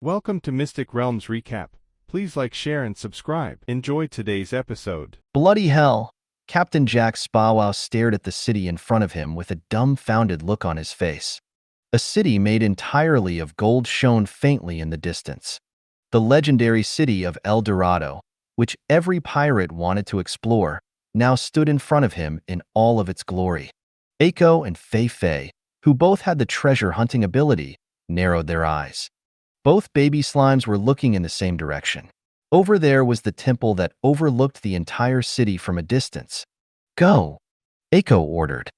Welcome to Mystic Realms Recap. Please like, share, and subscribe. Enjoy today's episode. Bloody hell! Captain Jack Sparrow stared at the city in front of him with a dumbfounded look on his face. A city made entirely of gold shone faintly in the distance. The legendary city of El Dorado, which every pirate wanted to explore, now stood in front of him in all of its glory. Aiko and Fei Fei, who both had the treasure hunting ability, narrowed their eyes. Both baby slimes were looking in the same direction. Over there was the temple that overlooked the entire city from a distance. "Go," Aiko ordered.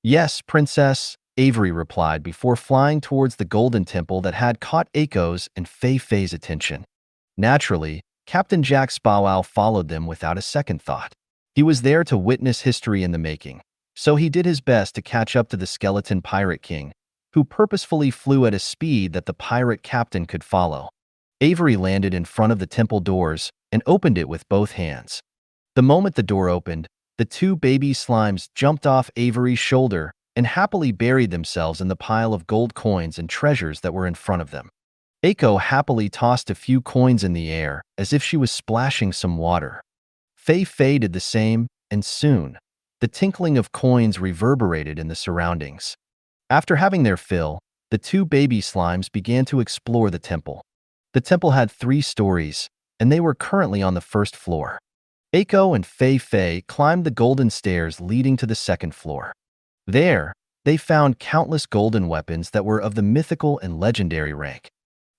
"Yes, Princess," Avery replied before flying towards the golden temple that had caught Aiko's and Fei Fei's attention. Naturally, Captain Jack Sparrow followed them without a second thought. He was there to witness history in the making, so he did his best to catch up to the skeleton pirate king, who purposefully flew at a speed that the pirate captain could follow. Avery landed in front of the temple doors and opened it with both hands. The moment the door opened, the two baby slimes jumped off Avery's shoulder and happily buried themselves in the pile of gold coins and treasures that were in front of them. Aiko happily tossed a few coins in the air as if she was splashing some water. Fei Fei did the same, and soon, the tinkling of coins reverberated in the surroundings. After having their fill, the two baby slimes began to explore the temple. The temple had 3 stories, and they were currently on the first floor. Aiko and Fei Fei climbed the golden stairs leading to the second floor. There, they found countless golden weapons that were of the mythical and legendary rank.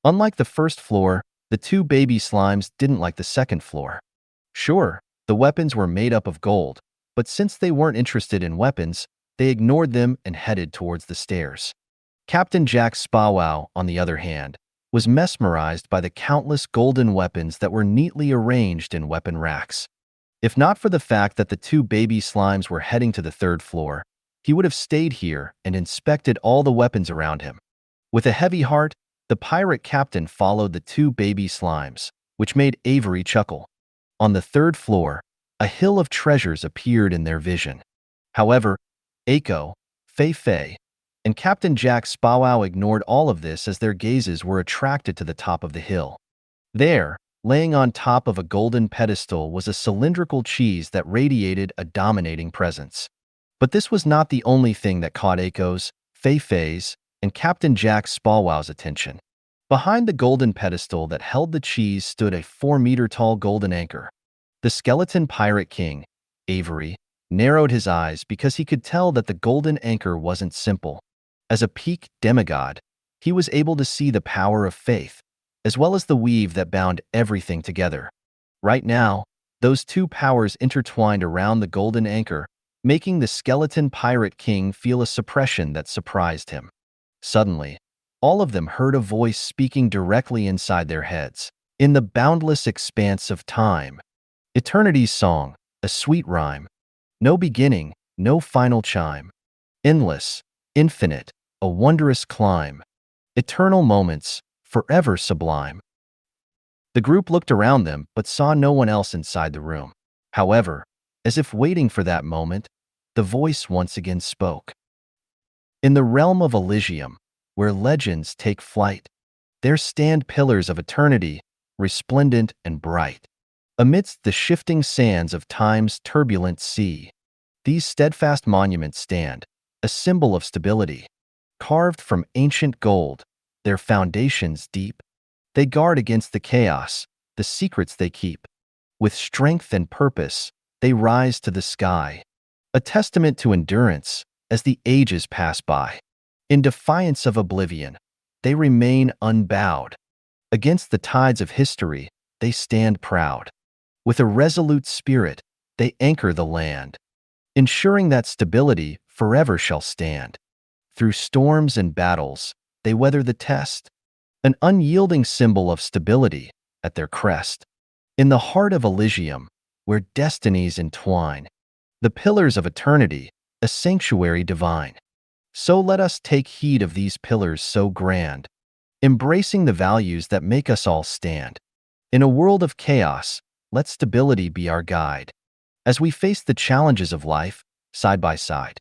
Unlike the first floor, the two baby slimes didn't like the second floor. Sure, the weapons were made up of gold, but since they weren't interested in weapons, they ignored them and headed towards the stairs. Captain Jack Sparrow, on the other hand, was mesmerized by the countless golden weapons that were neatly arranged in weapon racks. If not for the fact that the two baby slimes were heading to the third floor, he would have stayed here and inspected all the weapons around him. With a heavy heart, the pirate captain followed the two baby slimes, which made Avery chuckle. On the third floor, a hill of treasures appeared in their vision. However, Aiko, Fei Fei, and Captain Jack Sparrow ignored all of this as their gazes were attracted to the top of the hill. There, laying on top of a golden pedestal, was a cylindrical cheese that radiated a dominating presence. But this was not the only thing that caught Aiko's, Fei Fei's, and Captain Jack Sparrow's attention. Behind the golden pedestal that held the cheese stood a 4-meter-tall golden anchor. The skeleton pirate king, Avery, narrowed his eyes because he could tell that the golden anchor wasn't simple. As a peak demigod, he was able to see the power of faith, as well as the weave that bound everything together. Right now, those two powers intertwined around the golden anchor, making the skeleton pirate king feel a suppression that surprised him. Suddenly, all of them heard a voice speaking directly inside their heads. In the boundless expanse of time, eternity's song, a sweet rhyme. No beginning, no final chime. Endless, infinite, a wondrous climb. Eternal moments, forever sublime. The group looked around them but saw no one else inside the room. However, as if waiting for that moment, the voice once again spoke. In the realm of Elysium, where legends take flight, there stand pillars of eternity, resplendent and bright. Amidst the shifting sands of time's turbulent sea, these steadfast monuments stand, a symbol of stability. Carved from ancient gold, their foundations deep, they guard against the chaos, the secrets they keep. With strength and purpose, they rise to the sky, a testament to endurance as the ages pass by. In defiance of oblivion, they remain unbowed. Against the tides of history, they stand proud. With a resolute spirit, they anchor the land, ensuring that stability forever shall stand. Through storms and battles, they weather the test, an unyielding symbol of stability at their crest. In the heart of Elysium, where destinies entwine, the pillars of eternity, a sanctuary divine. So let us take heed of these pillars so grand, embracing the values that make us all stand. In a world of chaos, let stability be our guide, as we face the challenges of life, side by side.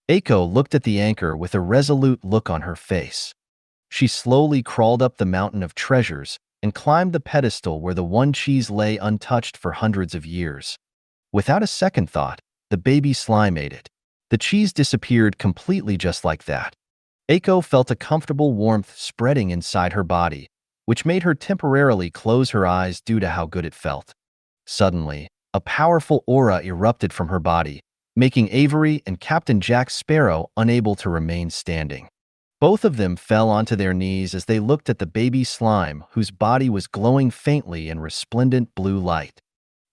Aiko looked at the anchor with a resolute look on her face. She slowly crawled up the mountain of treasures and climbed the pedestal where the one cheese lay untouched for hundreds of years. Without a second thought, the baby slime ate it. The cheese disappeared completely just like that. Eiko felt a comfortable warmth spreading inside her body, which made her temporarily close her eyes due to how good it felt. Suddenly, a powerful aura erupted from her body, making Avery and Captain Jack Sparrow unable to remain standing. Both of them fell onto their knees as they looked at the baby slime whose body was glowing faintly in resplendent blue light.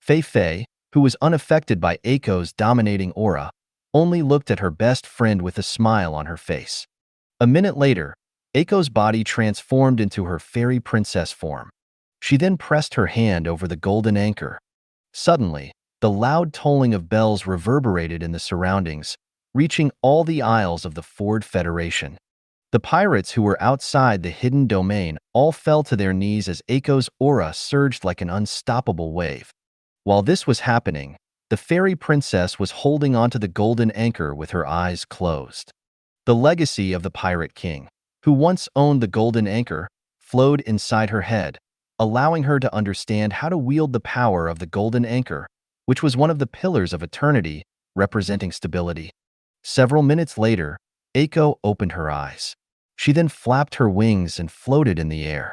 Fei, who was unaffected by Eiko's dominating aura, only looked at her best friend with a smile on her face. A minute later, Eiko's body transformed into her fairy princess form. She then pressed her hand over the golden anchor. Suddenly, the loud tolling of bells reverberated in the surroundings, reaching all the isles of the Ford Federation. The pirates who were outside the hidden domain all fell to their knees as Eiko's aura surged like an unstoppable wave. While this was happening, the fairy princess was holding onto the golden anchor with her eyes closed. The legacy of the pirate king, who once owned the golden anchor, flowed inside her head, allowing her to understand how to wield the power of the golden anchor, which was one of the pillars of eternity, representing stability. Several minutes later, Eiko opened her eyes. She then flapped her wings and floated in the air.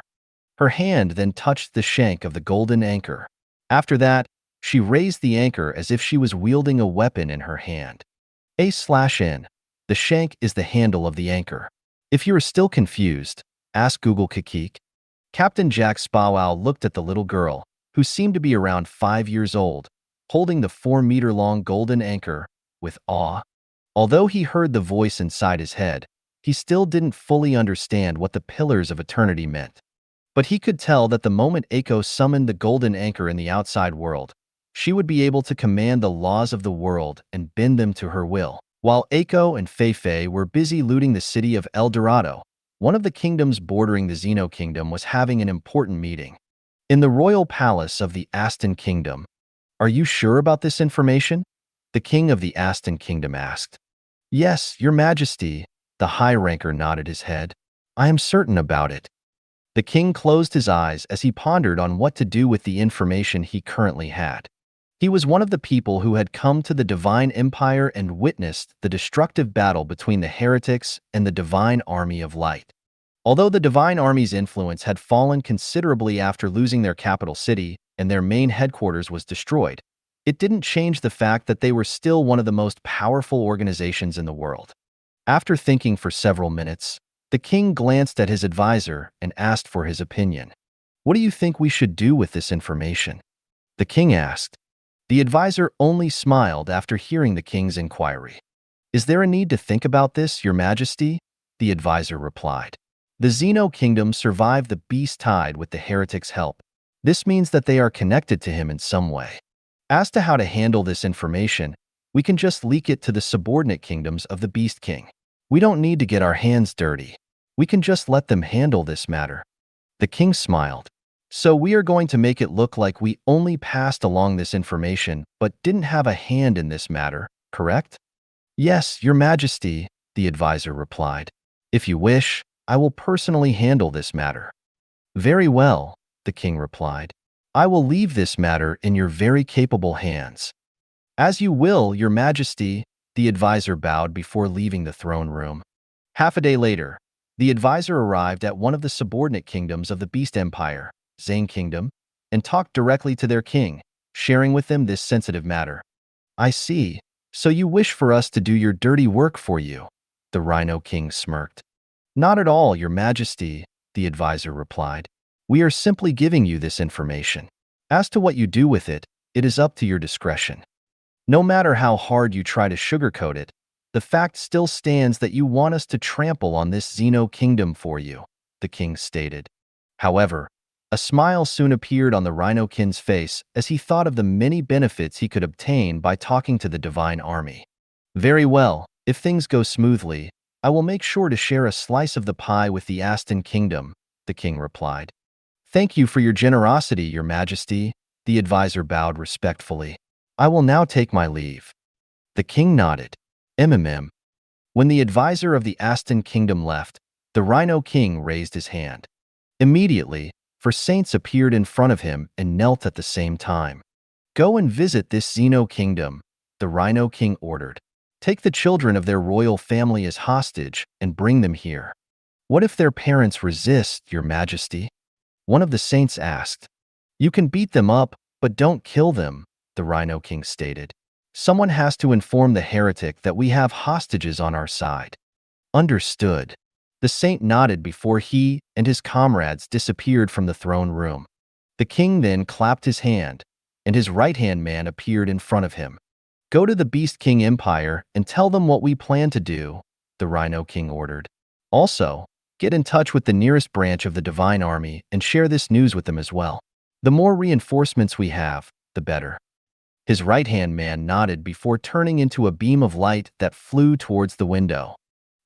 Her hand then touched the shank of the golden anchor. After that, she raised the anchor as if she was wielding a weapon in her hand. A/N. The shank is the handle of the anchor. If you are still confused, ask Google Kikik. Captain Jack Sparrow looked at the little girl, who seemed to be around 5 years old, holding the 4-meter-long golden anchor, with awe. Although he heard the voice inside his head, he still didn't fully understand what the pillars of eternity meant. But he could tell that the moment Eiko summoned the golden anchor in the outside world, she would be able to command the laws of the world and bend them to her will. While Eiko and Fei were busy looting the city of El Dorado, one of the kingdoms bordering the Xeno Kingdom was having an important meeting. In the royal palace of the Aston Kingdom. Are you sure about this information? The king of the Aston Kingdom asked. Yes, your majesty, the high ranker nodded his head. I am certain about it. The king closed his eyes as he pondered on what to do with the information he currently had. He was one of the people who had come to the Divine Empire and witnessed the destructive battle between the heretics and the Divine Army of Light. Although the Divine Army's influence had fallen considerably after losing their capital city and their main headquarters was destroyed, it didn't change the fact that they were still one of the most powerful organizations in the world. After thinking for several minutes, the king glanced at his advisor and asked for his opinion. What do you think we should do with this information? The king asked. The advisor only smiled after hearing the king's inquiry. Is there a need to think about this, your majesty? The advisor replied. The Xeno Kingdom survived the beast tide with the heretics' help. This means that they are connected to him in some way. As to how to handle this information, we can just leak it to the subordinate kingdoms of the Beast King. We don't need to get our hands dirty. We can just let them handle this matter. The king smiled. So we are going to make it look like we only passed along this information but didn't have a hand in this matter, correct? Yes, your majesty, the advisor replied. If you wish, I will personally handle this matter. Very well, the king replied. I will leave this matter in your very capable hands. As you will, your majesty, the advisor bowed before leaving the throne room. Half a day later, the advisor arrived at one of the subordinate kingdoms of the Beast Empire, Zane Kingdom, and talked directly to their king, sharing with them this sensitive matter. I see. So you wish for us to do your dirty work for you, the Rhino King smirked. Not at all, your majesty, the advisor replied. We are simply giving you this information. As to what you do with it, it is up to your discretion. No matter how hard you try to sugarcoat it, the fact still stands that you want us to trample on this Xeno Kingdom for you, the king stated. However, a smile soon appeared on the Rhino King's face as he thought of the many benefits he could obtain by talking to the Divine Army. Very well, if things go smoothly, I will make sure to share a slice of the pie with the Aston Kingdom, the king replied. Thank you for your generosity, your majesty, the advisor bowed respectfully. I will now take my leave. The king nodded. When the advisor of the Aston Kingdom left, The Rhino King raised his hand. Immediately, four saints appeared in front of him and knelt at the same time. Go and visit this Xeno kingdom, the Rhino King ordered. Take the children of their royal family as hostage and bring them here. What if their parents resist, Your Majesty? One of the saints asked. You can beat them up, but don't kill them, the Rhino King stated. Someone has to inform the heretic that we have hostages on our side. Understood. The saint nodded before he and his comrades disappeared from the throne room. The king then clapped his hand, and his right-hand man appeared in front of him. Go to the Beast King Empire and tell them what we plan to do, the Rhino King ordered. Also, get in touch with the nearest branch of the Divine Army and share this news with them as well. The more reinforcements we have, the better. His right-hand man nodded before turning into a beam of light that flew towards the window.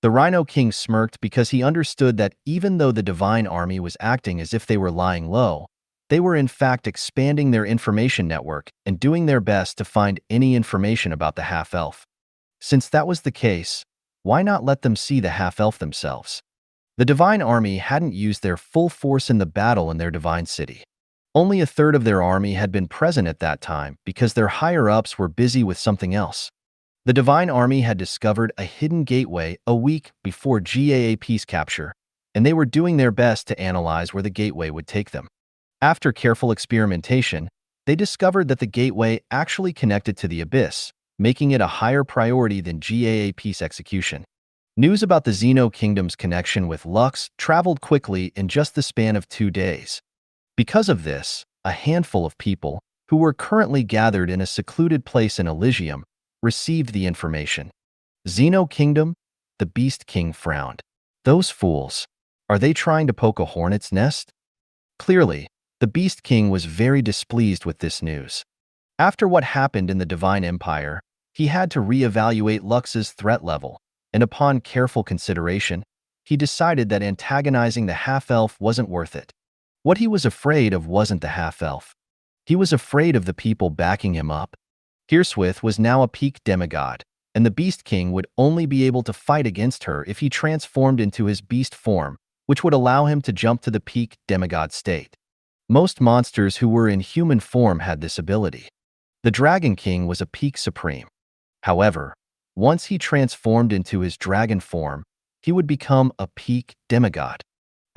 The Rhino King smirked because he understood that even though the Divine Army was acting as if they were lying low, they were in fact expanding their information network and doing their best to find any information about the half-elf. Since that was the case, why not let them see the half-elf themselves? The Divine Army hadn't used their full force in the battle in their Divine City. Only a third of their army had been present at that time because their higher-ups were busy with something else. The Divine Army had discovered a hidden gateway a week before GAAP's capture, and they were doing their best to analyze where the gateway would take them. After careful experimentation, they discovered that the gateway actually connected to the Abyss, making it a higher priority than GAAP's execution. News about the Xeno Kingdom's connection with Lux traveled quickly in just the span of 2 days. Because of this, a handful of people, who were currently gathered in a secluded place in Elysium, received the information. Xeno Kingdom? The Beast King frowned. Those fools. Are they trying to poke a hornet's nest? Clearly, the Beast King was very displeased with this news. After what happened in the Divine Empire, he had to reevaluate Lux's threat level, and upon careful consideration, he decided that antagonizing the half-elf wasn't worth it. What he was afraid of wasn't the half-elf. He was afraid of the people backing him up. Hearswith was now a peak demigod, and the Beast King would only be able to fight against her if he transformed into his beast form, which would allow him to jump to the peak demigod state. Most monsters who were in human form had this ability. The Dragon King was a peak supreme. However, once he transformed into his dragon form, he would become a peak demigod.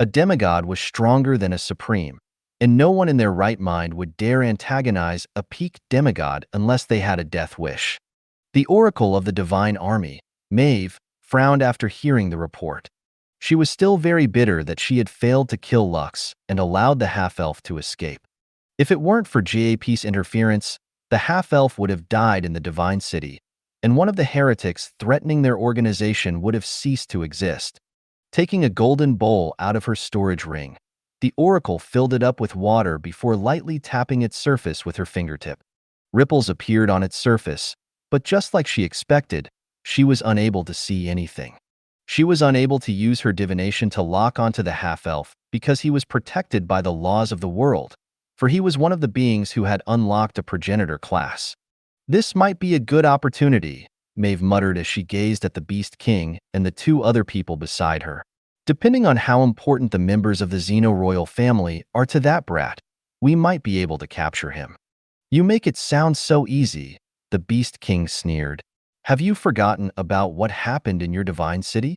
A demigod was stronger than a supreme, and no one in their right mind would dare antagonize a peak demigod unless they had a death wish. The Oracle of the Divine Army, Maeve, frowned after hearing the report. She was still very bitter that she had failed to kill Lux and allowed the half-elf to escape. If it weren't for GAP's interference, the half-elf would have died in the Divine City, and one of the heretics threatening their organization would have ceased to exist. Taking a golden bowl out of her storage ring, the Oracle filled it up with water before lightly tapping its surface with her fingertip. Ripples appeared on its surface, but just like she expected, she was unable to see anything. She was unable to use her divination to lock onto the half-elf because he was protected by the laws of the world, for he was one of the beings who had unlocked a progenitor class. This might be a good opportunity, Maeve muttered as she gazed at the Beast King and the 2 other people beside her. Depending on how important the members of the Xeno royal family are to that brat, we might be able to capture him. You make it sound so easy, the Beast King sneered. Have you forgotten about what happened in your Divine City?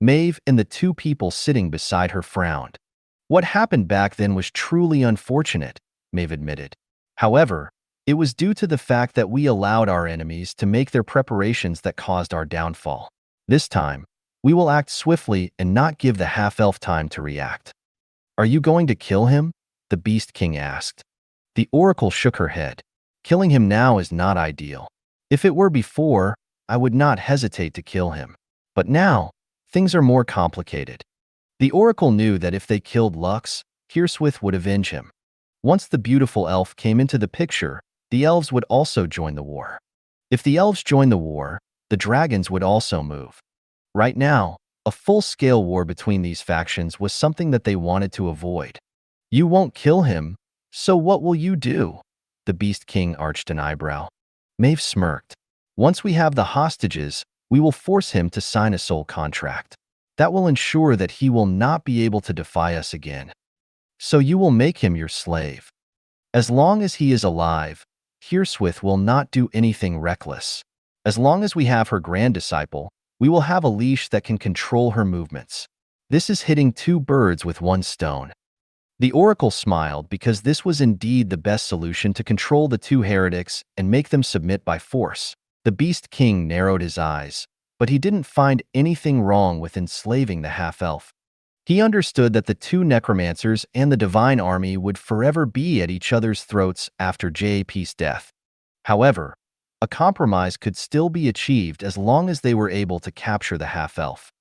Maeve and the 2 people sitting beside her frowned. What happened back then was truly unfortunate, Maeve admitted. However, it was due to the fact that we allowed our enemies to make their preparations that caused our downfall. This time, we will act swiftly and not give the half-elf time to react. Are you going to kill him? The Beast King asked. The Oracle shook her head. Killing him now is not ideal. If it were before, I would not hesitate to kill him. But now, things are more complicated. The Oracle knew that if they killed Lux, Hearswith would avenge him. Once the beautiful elf came into the picture, the elves would also join the war. If the elves joined the war, the dragons would also move. Right now, a full-scale war between these factions was something that they wanted to avoid. You won't kill him, so what will you do? The Beast King arched an eyebrow. Maeve smirked. Once we have the hostages, we will force him to sign a soul contract. That will ensure that he will not be able to defy us again. So you will make him your slave. As long as he is alive, Hearswith will not do anything reckless. As long as we have her grand disciple, we will have a leash that can control her movements. This is hitting two birds with one stone. The oracle smiled because this was indeed the best solution to control the two heretics and make them submit by force. The Beast King narrowed his eyes, but he didn't find anything wrong with enslaving the half-elf. He understood that the two necromancers and the divine army would forever be at each other's throats after JAP's death. However, a compromise could still be achieved as long as they were able to capture the half-elf.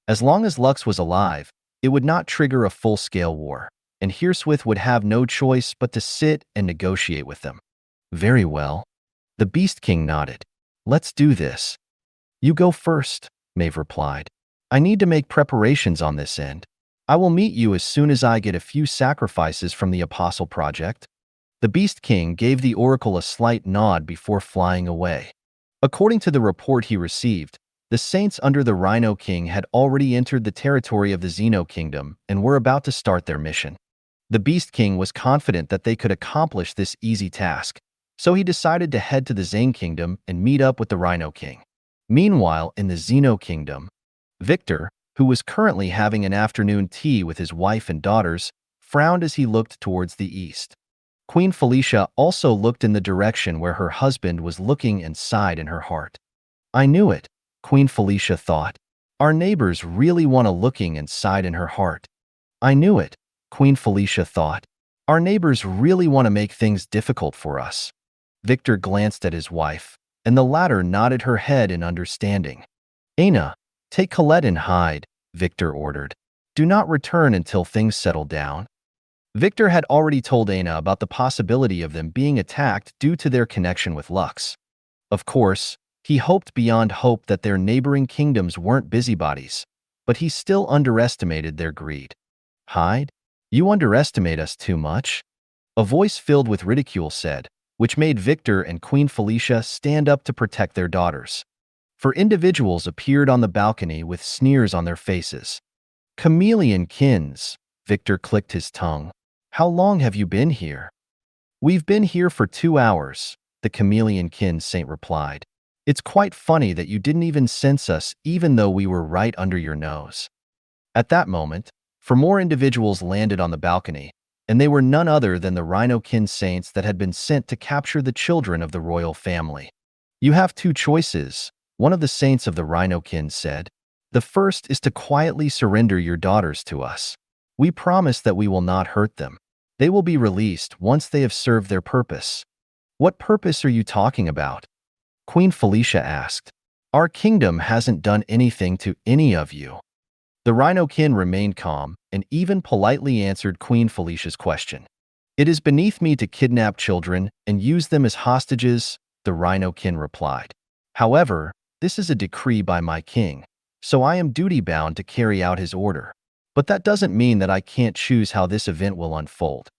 As long as Lux was alive, it would not trigger a full-scale war, and Hearswith would have no choice but to sit and negotiate with them. Very well. The Beast King nodded. Let's do this. You go first, Maeve replied. I need to make preparations on this end. I will meet you as soon as I get a few sacrifices from the Apostle Project. The Beast King gave the oracle a slight nod before flying away. According to the report he received, the saints under the Rhino King had already entered the territory of the Xeno Kingdom and were about to start their mission. The Beast King was confident that they could accomplish this easy task, so he decided to head to the Zane Kingdom and meet up with the Rhino King. Meanwhile, in the Xeno Kingdom, Victor, who was currently having an afternoon tea with his wife and daughters, frowned as he looked towards the east. Queen Felicia also looked in the direction where her husband was looking and sighed in her heart. I knew it, Queen Felicia thought. Our neighbors really want to looking and sighed in her heart. I knew it, Queen Felicia thought. Our neighbors really want to make things difficult for us. Victor glanced at his wife, and the latter nodded her head in understanding. Aina, take Colette and hide, Victor ordered. Do not return until things settle down. Victor had already told Aina about the possibility of them being attacked due to their connection with Lux. Of course, he hoped beyond hope that their neighboring kingdoms weren't busybodies, but he still underestimated their greed. Hide? You underestimate us too much? A voice filled with ridicule said, which made Victor and Queen Felicia stand up to protect their daughters. For individuals appeared on the balcony with sneers on their faces. Chameleon kins, Victor clicked his tongue. How long have you been here? We've been here for 2 hours, the chameleon kin saint replied. It's quite funny that you didn't even sense us even though we were right under your nose. At that moment, 4 more individuals landed on the balcony, and they were none other than the Rhino-kin saints that had been sent to capture the children of the royal family. You have 2 choices, one of the saints of the Rhino-kin said. The first is to quietly surrender your daughters to us. We promise that we will not hurt them. They will be released once they have served their purpose. What purpose are you talking about? Queen Felicia asked. Our kingdom hasn't done anything to any of you. The Rhino-kin remained calm and even politely answered Queen Felicia's question. It is beneath me to kidnap children and use them as hostages, the Rhino-kin replied. However, this is a decree by my king, so I am duty-bound to carry out his order. But that doesn't mean that I can't choose how this event will unfold.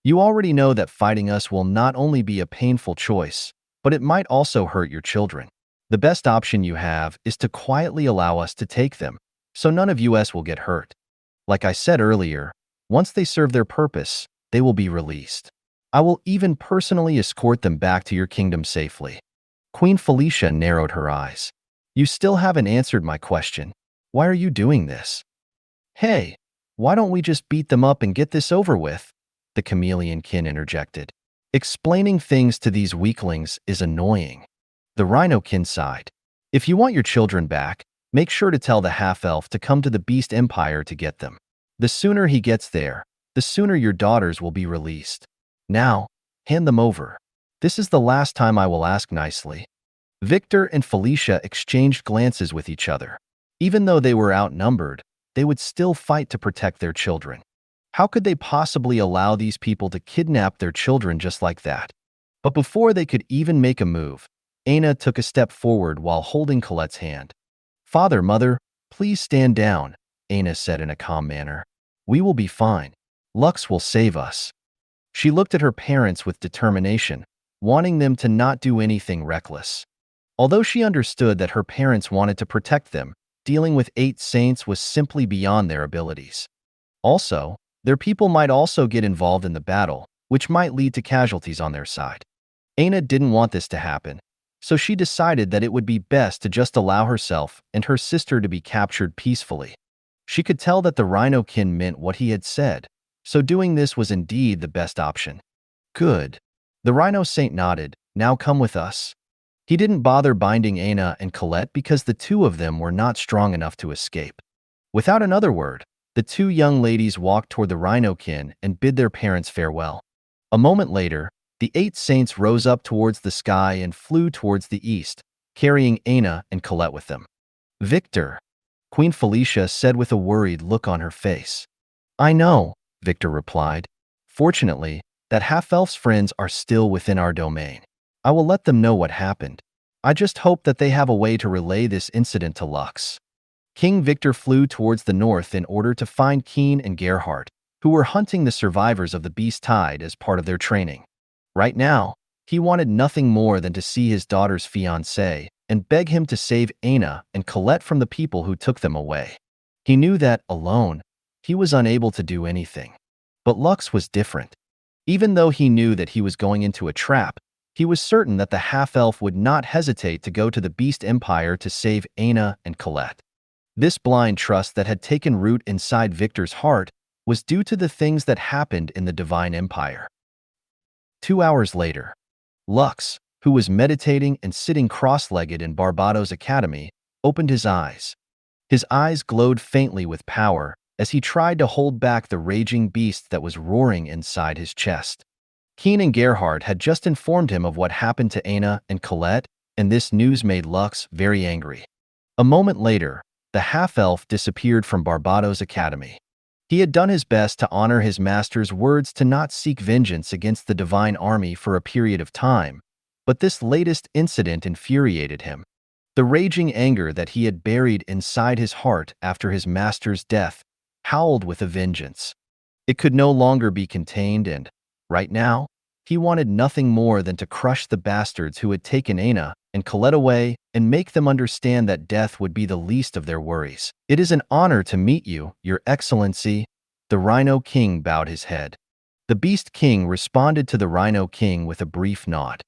You already know that fighting us will not only be a painful choice, but it might also hurt your children. The best option you have is to quietly allow us to take them, so none of us will get hurt. Like I said earlier, once they serve their purpose, they will be released. I will even personally escort them back to your kingdom safely. Queen Felicia narrowed her eyes. You still haven't answered my question. Why are you doing this? Hey, why don't we just beat them up and get this over with? The chameleon kin interjected. Explaining things to these weaklings is annoying. The Rhino-kin sighed. If you want your children back, make sure to tell the half-elf to come to the Beast Empire to get them. The sooner he gets there, the sooner your daughters will be released. Now, hand them over. This is the last time I will ask nicely. Victor and Felicia exchanged glances with each other. Even though they were outnumbered, they would still fight to protect their children. How could they possibly allow these people to kidnap their children just like that? But before they could even make a move, Aina took a step forward while holding Colette's hand. Father, Mother, please stand down, Aina said in a calm manner. We will be fine. Lux will save us. She looked at her parents with determination, wanting them to not do anything reckless. Although she understood that her parents wanted to protect them, dealing with 8 saints was simply beyond their abilities. Also, their people might also get involved in the battle, which might lead to casualties on their side. Aina didn't want this to happen, so she decided that it would be best to just allow herself and her sister to be captured peacefully. She could tell that the Rhino Kin meant what he had said, so doing this was indeed the best option. Good. The Rhino Saint nodded. Now come with us. He didn't bother binding Aina and Colette because the two of them were not strong enough to escape. Without another word, the two young ladies walked toward the Rhino Kin and bid their parents farewell. A moment later, the 8 saints rose up towards the sky and flew towards the east, carrying Aina and Colette with them. Victor, Queen Felicia said with a worried look on her face. I know, Victor replied. Fortunately, that half-elf's friends are still within our domain. I will let them know what happened. I just hope that they have a way to relay this incident to Lux. King Victor flew towards the north in order to find Keen and Gerhardt, who were hunting the survivors of the Beast Tide as part of their training. Right now, he wanted nothing more than to see his daughter's fiancé and beg him to save Aina and Colette from the people who took them away. He knew that, alone, he was unable to do anything. But Lux was different. Even though he knew that he was going into a trap, he was certain that the half-elf would not hesitate to go to the Beast Empire to save Aina and Colette. This blind trust that had taken root inside Victor's heart was due to the things that happened in the Divine Empire. 2 hours later, Lux, who was meditating and sitting cross-legged in Barbados Academy, opened his eyes. His eyes glowed faintly with power as he tried to hold back the raging beast that was roaring inside his chest. Keen and Gerhardt had just informed him of what happened to Aina and Colette, and this news made Lux very angry. A moment later, the half-elf disappeared from Barbados Academy. He had done his best to honor his master's words to not seek vengeance against the Divine Army for a period of time, but this latest incident infuriated him. The raging anger that he had buried inside his heart after his master's death howled with a vengeance. It could no longer be contained and, right now, he wanted nothing more than to crush the bastards who had taken Aina and Colette away and make them understand that death would be the least of their worries. It is an honor to meet you, Your Excellency. The Rhino King bowed his head. The Beast King responded to the Rhino King with a brief nod.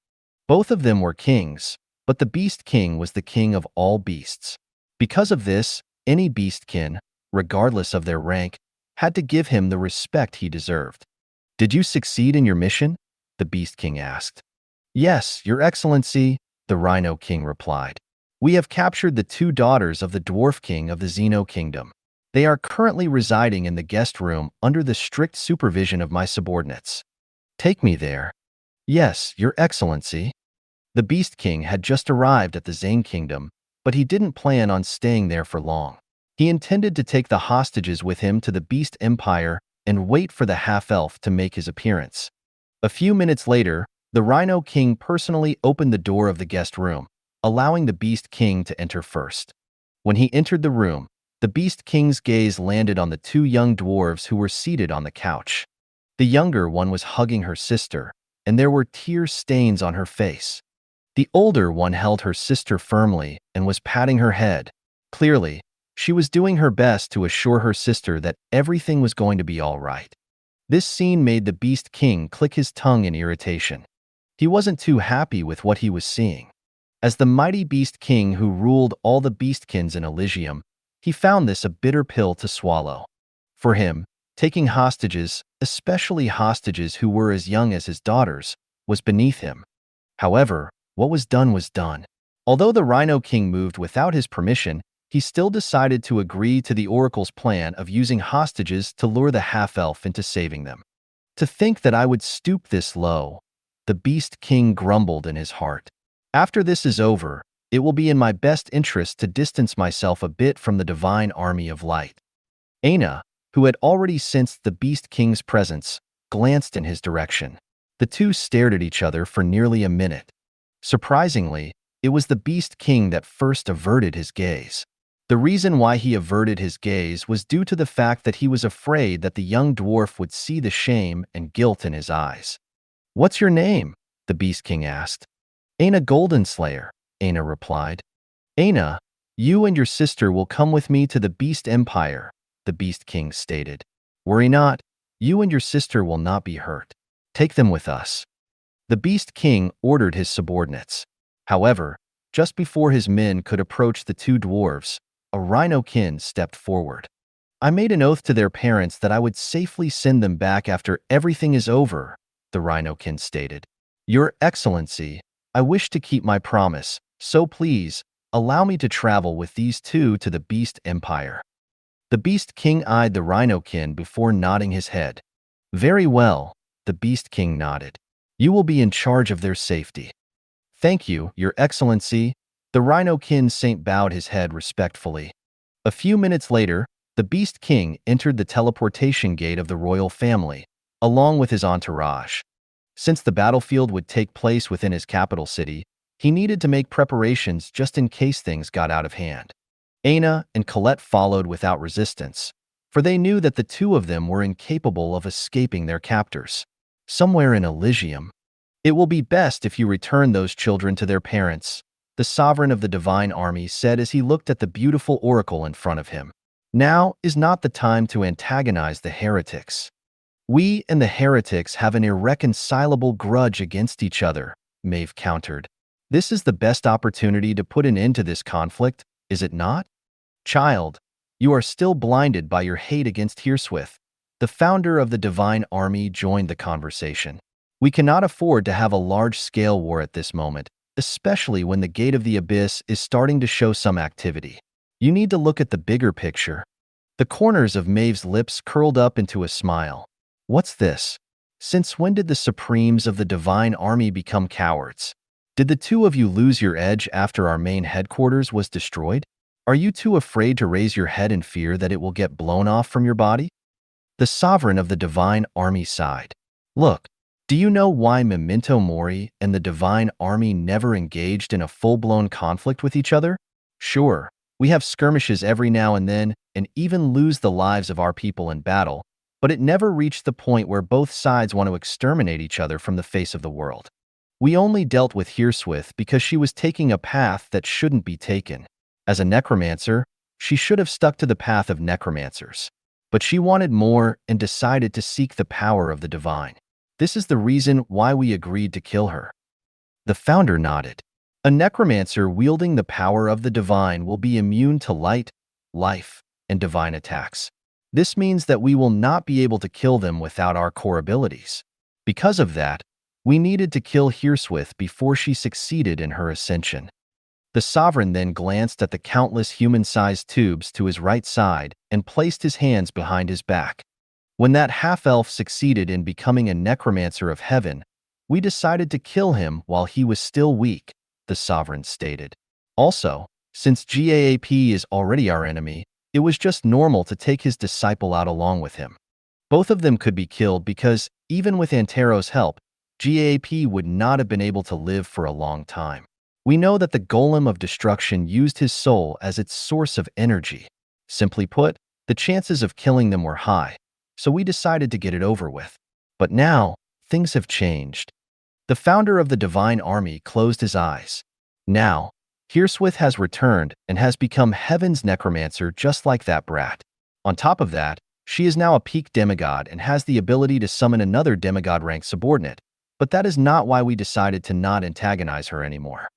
Both of them were kings, but the Beast King was the king of all beasts. Because of this, any beastkin, regardless of their rank, had to give him the respect he deserved. Did you succeed in your mission? The Beast King asked. Yes, Your Excellency, the Rhino King replied. We have captured the 2 daughters of the Dwarf King of the Xeno Kingdom. They are currently residing in the guest room under the strict supervision of my subordinates. Take me there. Yes, Your Excellency. The Beast King had just arrived at the Zane Kingdom, but he didn't plan on staying there for long. He intended to take the hostages with him to the Beast Empire and wait for the half-elf to make his appearance. A few minutes later, the Rhino King personally opened the door of the guest room, allowing the Beast King to enter first. When he entered the room, the Beast King's gaze landed on the 2 young dwarves who were seated on the couch. The younger one was hugging her sister, and there were tear stains on her face. The older one held her sister firmly and was patting her head. Clearly, she was doing her best to assure her sister that everything was going to be all right. This scene made the Beast King click his tongue in irritation. He wasn't too happy with what he was seeing. As the mighty Beast King who ruled all the Beastkins in Elysium, he found this a bitter pill to swallow. For him, taking hostages, especially hostages who were as young as his daughters, was beneath him. However, what was done was done. Although the Rhino King moved without his permission, he still decided to agree to the Oracle's plan of using hostages to lure the half-elf into saving them. To think that I would stoop this low, the Beast King grumbled in his heart. After this is over, it will be in my best interest to distance myself a bit from the divine army of light. Aina, who had already sensed the Beast King's presence, glanced in his direction. The two stared at each other for nearly a minute. Surprisingly, it was the Beast King that first averted his gaze. The reason why he averted his gaze was due to the fact that he was afraid that the young dwarf would see the shame and guilt in his eyes. "What's your name?" the Beast King asked. "Aina Goldenslayer," Aina replied. Aina, You and your sister will come with me to the Beast Empire, the Beast King stated. Worry not, you and your sister will not be hurt. Take them with us. The Beast King ordered his subordinates. However, just before his men could approach the two dwarves, a rhino-kin stepped forward. I made an oath to their parents that I would safely send them back after everything is over, the rhino-kin stated. Your Excellency, I wish to keep my promise, so please, allow me to travel with these two to the Beast Empire. The Beast King eyed the rhino-kin before nodding his head. Very well, the Beast King nodded. You will be in charge of their safety. Thank you, Your Excellency. The rhino-kin saint bowed his head respectfully. A few minutes later, the Beast King entered the teleportation gate of the royal family, along with his entourage. Since the battlefield would take place within his capital city, he needed to make preparations just in case things got out of hand. Aina and Colette followed without resistance, for they knew that the two of them were incapable of escaping their captors. Somewhere in Elysium, it will be best if you return those children to their parents, the sovereign of the divine army said as he looked at the beautiful oracle in front of him. Now is not the time to antagonize the heretics. We and the heretics have an irreconcilable grudge against each other, Maeve countered. This is the best opportunity to put an end to this conflict, is it not? Child, you are still blinded by your hate against Hearswith. The founder of the divine army joined the conversation. We cannot afford to have a large-scale war at this moment, especially when the Gate of the Abyss is starting to show some activity. You need to look at the bigger picture. The corners of Maeve's lips curled up into a smile. What's this? Since when did the Supremes of the Divine Army become cowards? Did the two of you lose your edge after our main headquarters was destroyed? Are you too afraid to raise your head in fear that it will get blown off from your body? The sovereign of the Divine Army sighed. Look, do you know why Memento Mori and the Divine Army never engaged in a full-blown conflict with each other? Sure, we have skirmishes every now and then and even lose the lives of our people in battle, but it never reached the point where both sides want to exterminate each other from the face of the world. We only dealt with Hearswith because she was taking a path that shouldn't be taken. As a necromancer, she should have stuck to the path of necromancers. But she wanted more and decided to seek the power of the divine. This is the reason why we agreed to kill her. The founder nodded. A necromancer wielding the power of the divine will be immune to light, life, and divine attacks. This means that we will not be able to kill them without our core abilities. Because of that, we needed to kill Hearswith before she succeeded in her ascension. The sovereign then glanced at the countless human-sized tubes to his right side and placed his hands behind his back. When that half-elf succeeded in becoming a necromancer of heaven, we decided to kill him while he was still weak, the sovereign stated. Also, since GAAP is already our enemy, it was just normal to take his disciple out along with him. Both of them could be killed because, even with Antero's help, GAAP would not have been able to live for a long time. We know that the Golem of Destruction used his soul as its source of energy. Simply put, the chances of killing them were high, so we decided to get it over with. But now, things have changed. The founder of the Divine Army closed his eyes. Now, Hearswith has returned and has become Heaven's necromancer just like that brat. On top of that, she is now a peak demigod and has the ability to summon another demigod-ranked subordinate, but that is not why we decided to not antagonize her anymore.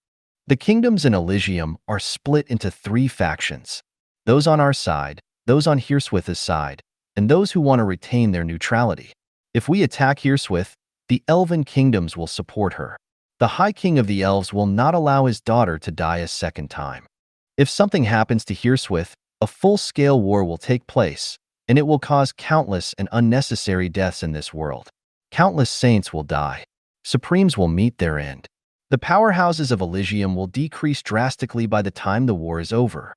The kingdoms in Elysium are split into 3 factions. Those on our side, those on Hearswith's side, and those who want to retain their neutrality. If we attack Hearswith, the Elven kingdoms will support her. The High King of the Elves will not allow his daughter to die a second time. If something happens to Hearswith, a full-scale war will take place, and it will cause countless and unnecessary deaths in this world. Countless saints will die. Supremes will meet their end. The powerhouses of Elysium will decrease drastically by the time the war is over.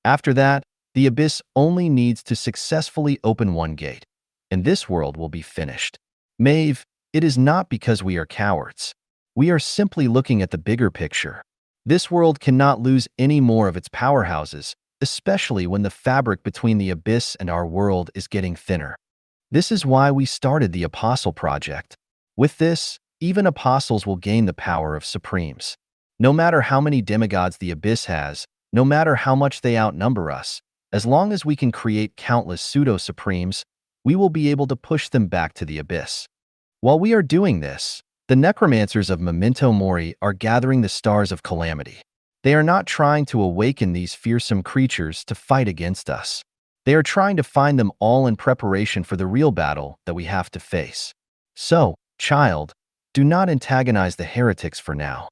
After that, the Abyss only needs to successfully open one gate, and this world will be finished. Maeve, it is not because we are cowards. We are simply looking at the bigger picture. This world cannot lose any more of its powerhouses, especially when the fabric between the Abyss and our world is getting thinner. This is why we started the Apostle Project. With this, even apostles will gain the power of Supremes. No matter how many demigods the Abyss has, No matter how much they outnumber us, as long as we can create countless pseudo-supremes, we will be able to push them back to the abyss. While we are doing this, the necromancers of Memento Mori are gathering the stars of calamity. They are not trying to awaken these fearsome creatures to fight against us. They are trying to find them all in preparation for the real battle that we have to face. So, child, do not antagonize the heretics for now.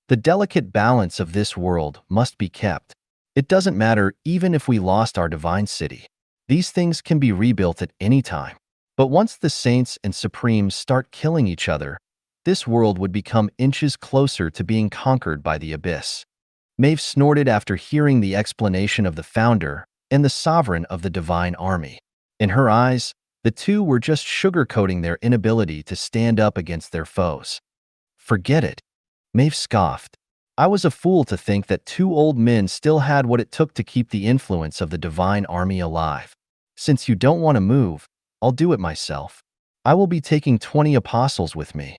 The delicate balance of this world must be kept. It doesn't matter even if we lost our divine city. These things can be rebuilt at any time. But once the saints and supremes start killing each other, this world would become inches closer to being conquered by the abyss. Maeve snorted after hearing the explanation of the founder and the sovereign of the divine army. In her eyes, the two were just sugarcoating their inability to stand up against their foes. Forget it, Maeve scoffed. I was a fool to think that two old men still had what it took to keep the influence of the divine army alive. Since you don't want to move, I'll do it myself. I will be taking 20 apostles with me.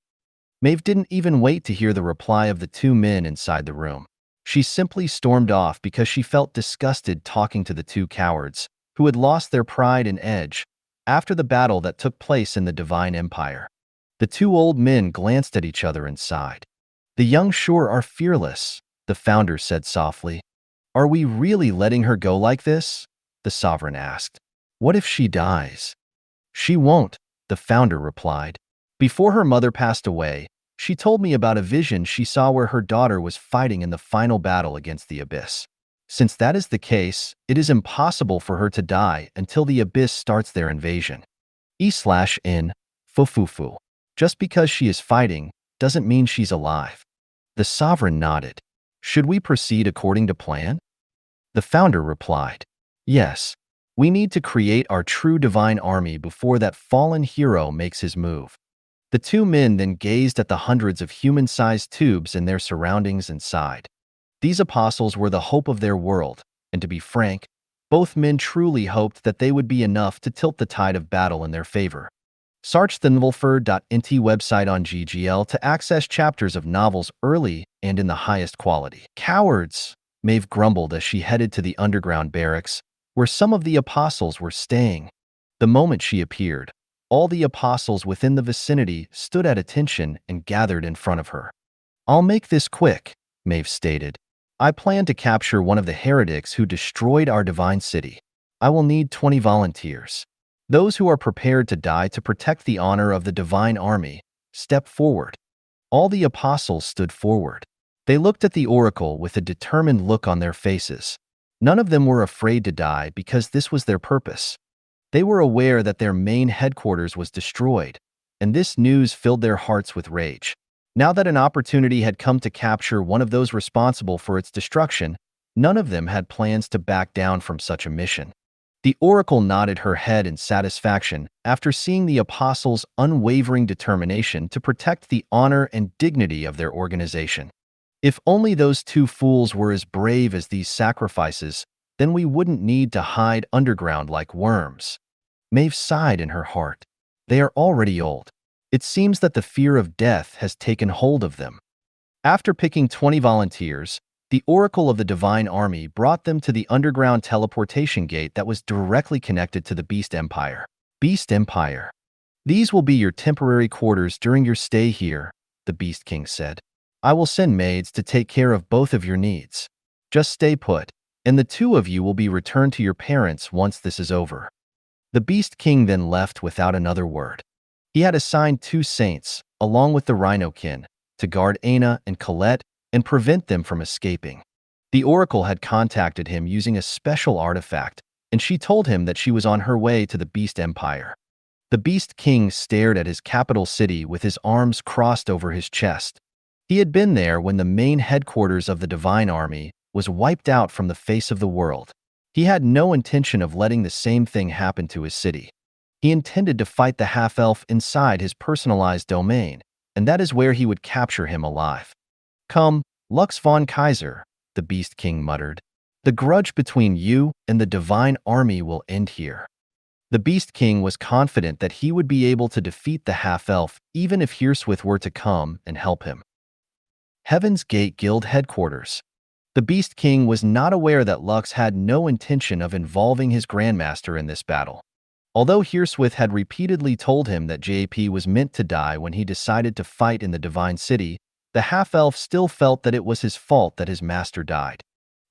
Maeve didn't even wait to hear the reply of the two men inside the room. She simply stormed off because she felt disgusted talking to the two cowards, who had lost their pride and edge after the battle that took place in the Divine Empire. The two old men glanced at each other and sighed. The young sure are fearless, the founder said softly. Are we really letting her go like this? The sovereign asked. What if she dies? She won't, the founder replied. Before her mother passed away, she told me about a vision she saw where her daughter was fighting in the final battle against the abyss. Since that is the case, it is impossible for her to die until the abyss starts their invasion. E/in, fufufu. Just because she is fighting doesn't mean she's alive. The sovereign nodded. Should we proceed according to plan? The founder replied. Yes. We need to create our true divine army before that fallen hero makes his move. The two men then gazed at the hundreds of human-sized tubes in their surroundings and sighed. These apostles were the hope of their world, and to be frank, both men truly hoped that they would be enough to tilt the tide of battle in their favor. Search the novelfer.nt website on GGL to access chapters of novels early and in the highest quality. Cowards, Maeve grumbled as she headed to the underground barracks, where some of the apostles were staying. The moment she appeared, all the apostles within the vicinity stood at attention and gathered in front of her. I'll make this quick, Maeve stated. I plan to capture one of the heretics who destroyed our divine city. I will need 20 volunteers. Those who are prepared to die to protect the honor of the divine army, step forward. All the apostles stood forward. They looked at the oracle with a determined look on their faces. None of them were afraid to die because this was their purpose. They were aware that their main headquarters was destroyed, and this news filled their hearts with rage. Now that an opportunity had come to capture one of those responsible for its destruction, none of them had plans to back down from such a mission. The oracle nodded her head in satisfaction after seeing the apostles' unwavering determination to protect the honor and dignity of their organization. If only those two fools were as brave as these sacrifices, then we wouldn't need to hide underground like worms. Maeve sighed in her heart. They are already old. It seems that the fear of death has taken hold of them. After picking 20 volunteers, the oracle of the divine army brought them to the underground teleportation gate that was directly connected to the Beast Empire. Beast Empire. These will be your temporary quarters during your stay here, the Beast King said. I will send maids to take care of both of your needs. Just stay put, and the two of you will be returned to your parents once this is over. The Beast King then left without another word. He had assigned 2 saints, along with the Rhinokin, to guard Aina and Colette and prevent them from escaping. The oracle had contacted him using a special artifact, and she told him that she was on her way to the Beast Empire. The Beast King stared at his capital city with his arms crossed over his chest. He had been there when the main headquarters of the Divine Army was wiped out from the face of the world. He had no intention of letting the same thing happen to his city. He intended to fight the half-elf inside his personalized domain, and that is where he would capture him alive. Come, Lux von Kaiser, the Beast King muttered. The grudge between you and the Divine Army will end here. The Beast King was confident that he would be able to defeat the half-elf even if Hirswith were to come and help him. Heaven's Gate Guild Headquarters. The Beast King was not aware that Lux had no intention of involving his Grandmaster in this battle. Although Hearswith had repeatedly told him that JP was meant to die when he decided to fight in the Divine City, the half-elf still felt that it was his fault that his master died.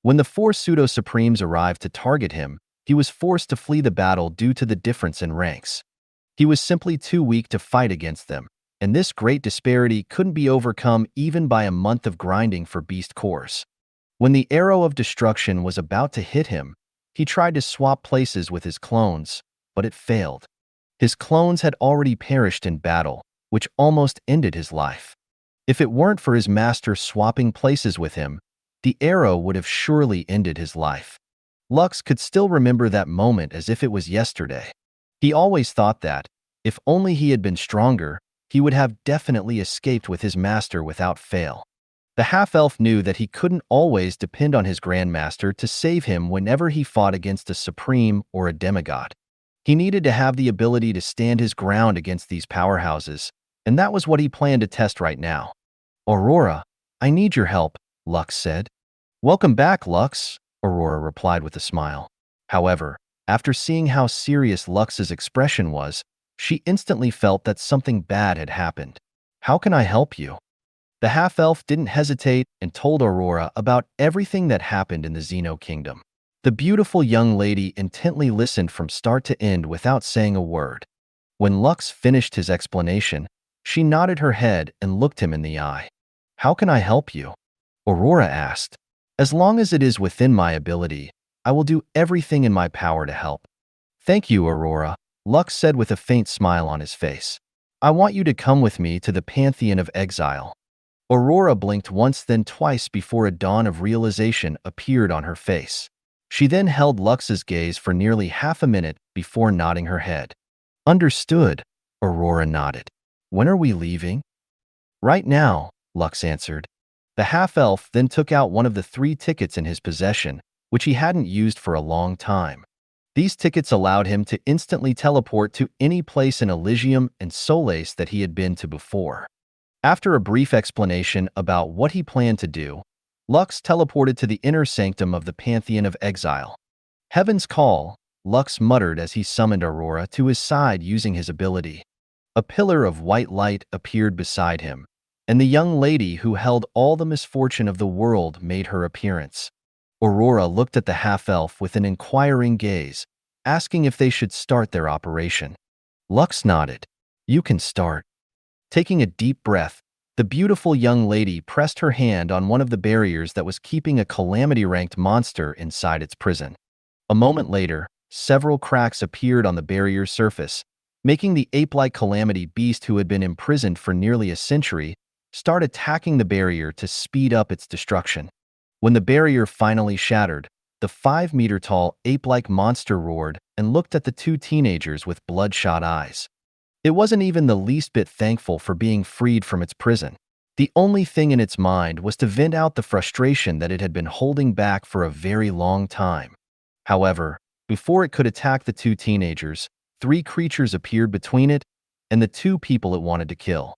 When the 4 Pseudo-Supremes arrived to target him, he was forced to flee the battle due to the difference in ranks. He was simply too weak to fight against them, and this great disparity couldn't be overcome even by a month of grinding for beast cores. When the arrow of destruction was about to hit him, he tried to swap places with his clones, but it failed. His clones had already perished in battle, which almost ended his life. If it weren't for his master swapping places with him, the arrow would have surely ended his life. Lux could still remember that moment as if it was yesterday. He always thought that, if only he had been stronger, he would have definitely escaped with his master without fail. The half-elf knew that he couldn't always depend on his grandmaster to save him whenever he fought against a supreme or a demigod. He needed to have the ability to stand his ground against these powerhouses, and that was what he planned to test right now. "Aurora, I need your help," Lux said. "Welcome back, Lux," Aurora replied with a smile. However, after seeing how serious Lux's expression was, she instantly felt that something bad had happened. "How can I help you?" The half-elf didn't hesitate and told Aurora about everything that happened in the Xeno Kingdom. The beautiful young lady intently listened from start to end without saying a word. When Lux finished his explanation, she nodded her head and looked him in the eye. "How can I help you?" Aurora asked. "As long as it is within my ability, I will do everything in my power to help." "Thank you, Aurora," Lux said with a faint smile on his face. "I want you to come with me to the Pantheon of Exile." Aurora blinked once then twice before a dawn of realization appeared on her face. She then held Lux's gaze for nearly half a minute before nodding her head. "Understood," Aurora nodded. "When are we leaving?" "Right now," Lux answered. The half-elf then took out one of the 3 tickets in his possession, which he hadn't used for a long time. These tickets allowed him to instantly teleport to any place in Elysium and Solais that he had been to before. After a brief explanation about what he planned to do, Lux teleported to the inner sanctum of the Pantheon of Exile. "Heaven's call," Lux muttered as he summoned Aurora to his side using his ability. A pillar of white light appeared beside him, and the young lady who held all the misfortune of the world made her appearance. Aurora looked at the half-elf with an inquiring gaze, asking if they should start their operation. Lux nodded. "You can start." Taking a deep breath, the beautiful young lady pressed her hand on one of the barriers that was keeping a calamity-ranked monster inside its prison. A moment later, several cracks appeared on the barrier's surface, making the ape-like calamity beast who had been imprisoned for nearly a century start attacking the barrier to speed up its destruction. When the barrier finally shattered, the 5-meter-tall ape-like monster roared and looked at the 2 teenagers with bloodshot eyes. It wasn't even the least bit thankful for being freed from its prison. The only thing in its mind was to vent out the frustration that it had been holding back for a very long time. However, before it could attack the 2 teenagers, 3 creatures appeared between it and the 2 people it wanted to kill.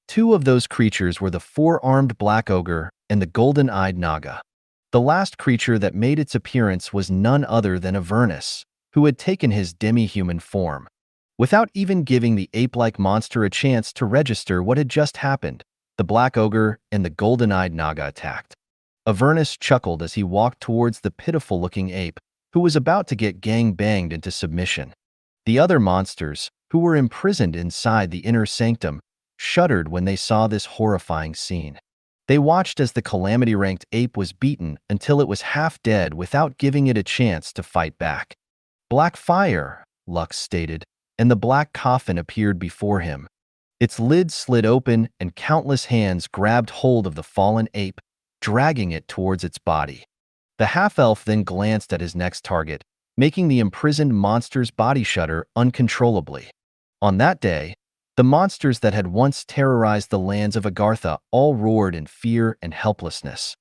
2 of those creatures were the 4-armed black ogre and the golden-eyed naga. The last creature that made its appearance was none other than Avernus, who had taken his demi-human form. Without even giving the ape-like monster a chance to register what had just happened, the black ogre and the golden-eyed naga attacked. Avernus chuckled as he walked towards the pitiful-looking ape, who was about to get gang-banged into submission. The other monsters, who were imprisoned inside the inner sanctum, shuddered when they saw this horrifying scene. They watched as the calamity-ranked ape was beaten until it was half dead without giving it a chance to fight back. "Black fire," Lux stated, and the black coffin appeared before him. Its lid slid open and countless hands grabbed hold of the fallen ape, dragging it towards its body. The half-elf then glanced at his next target, making the imprisoned monster's body shudder uncontrollably. On that day, the monsters that had once terrorized the lands of Agartha all roared in fear and helplessness.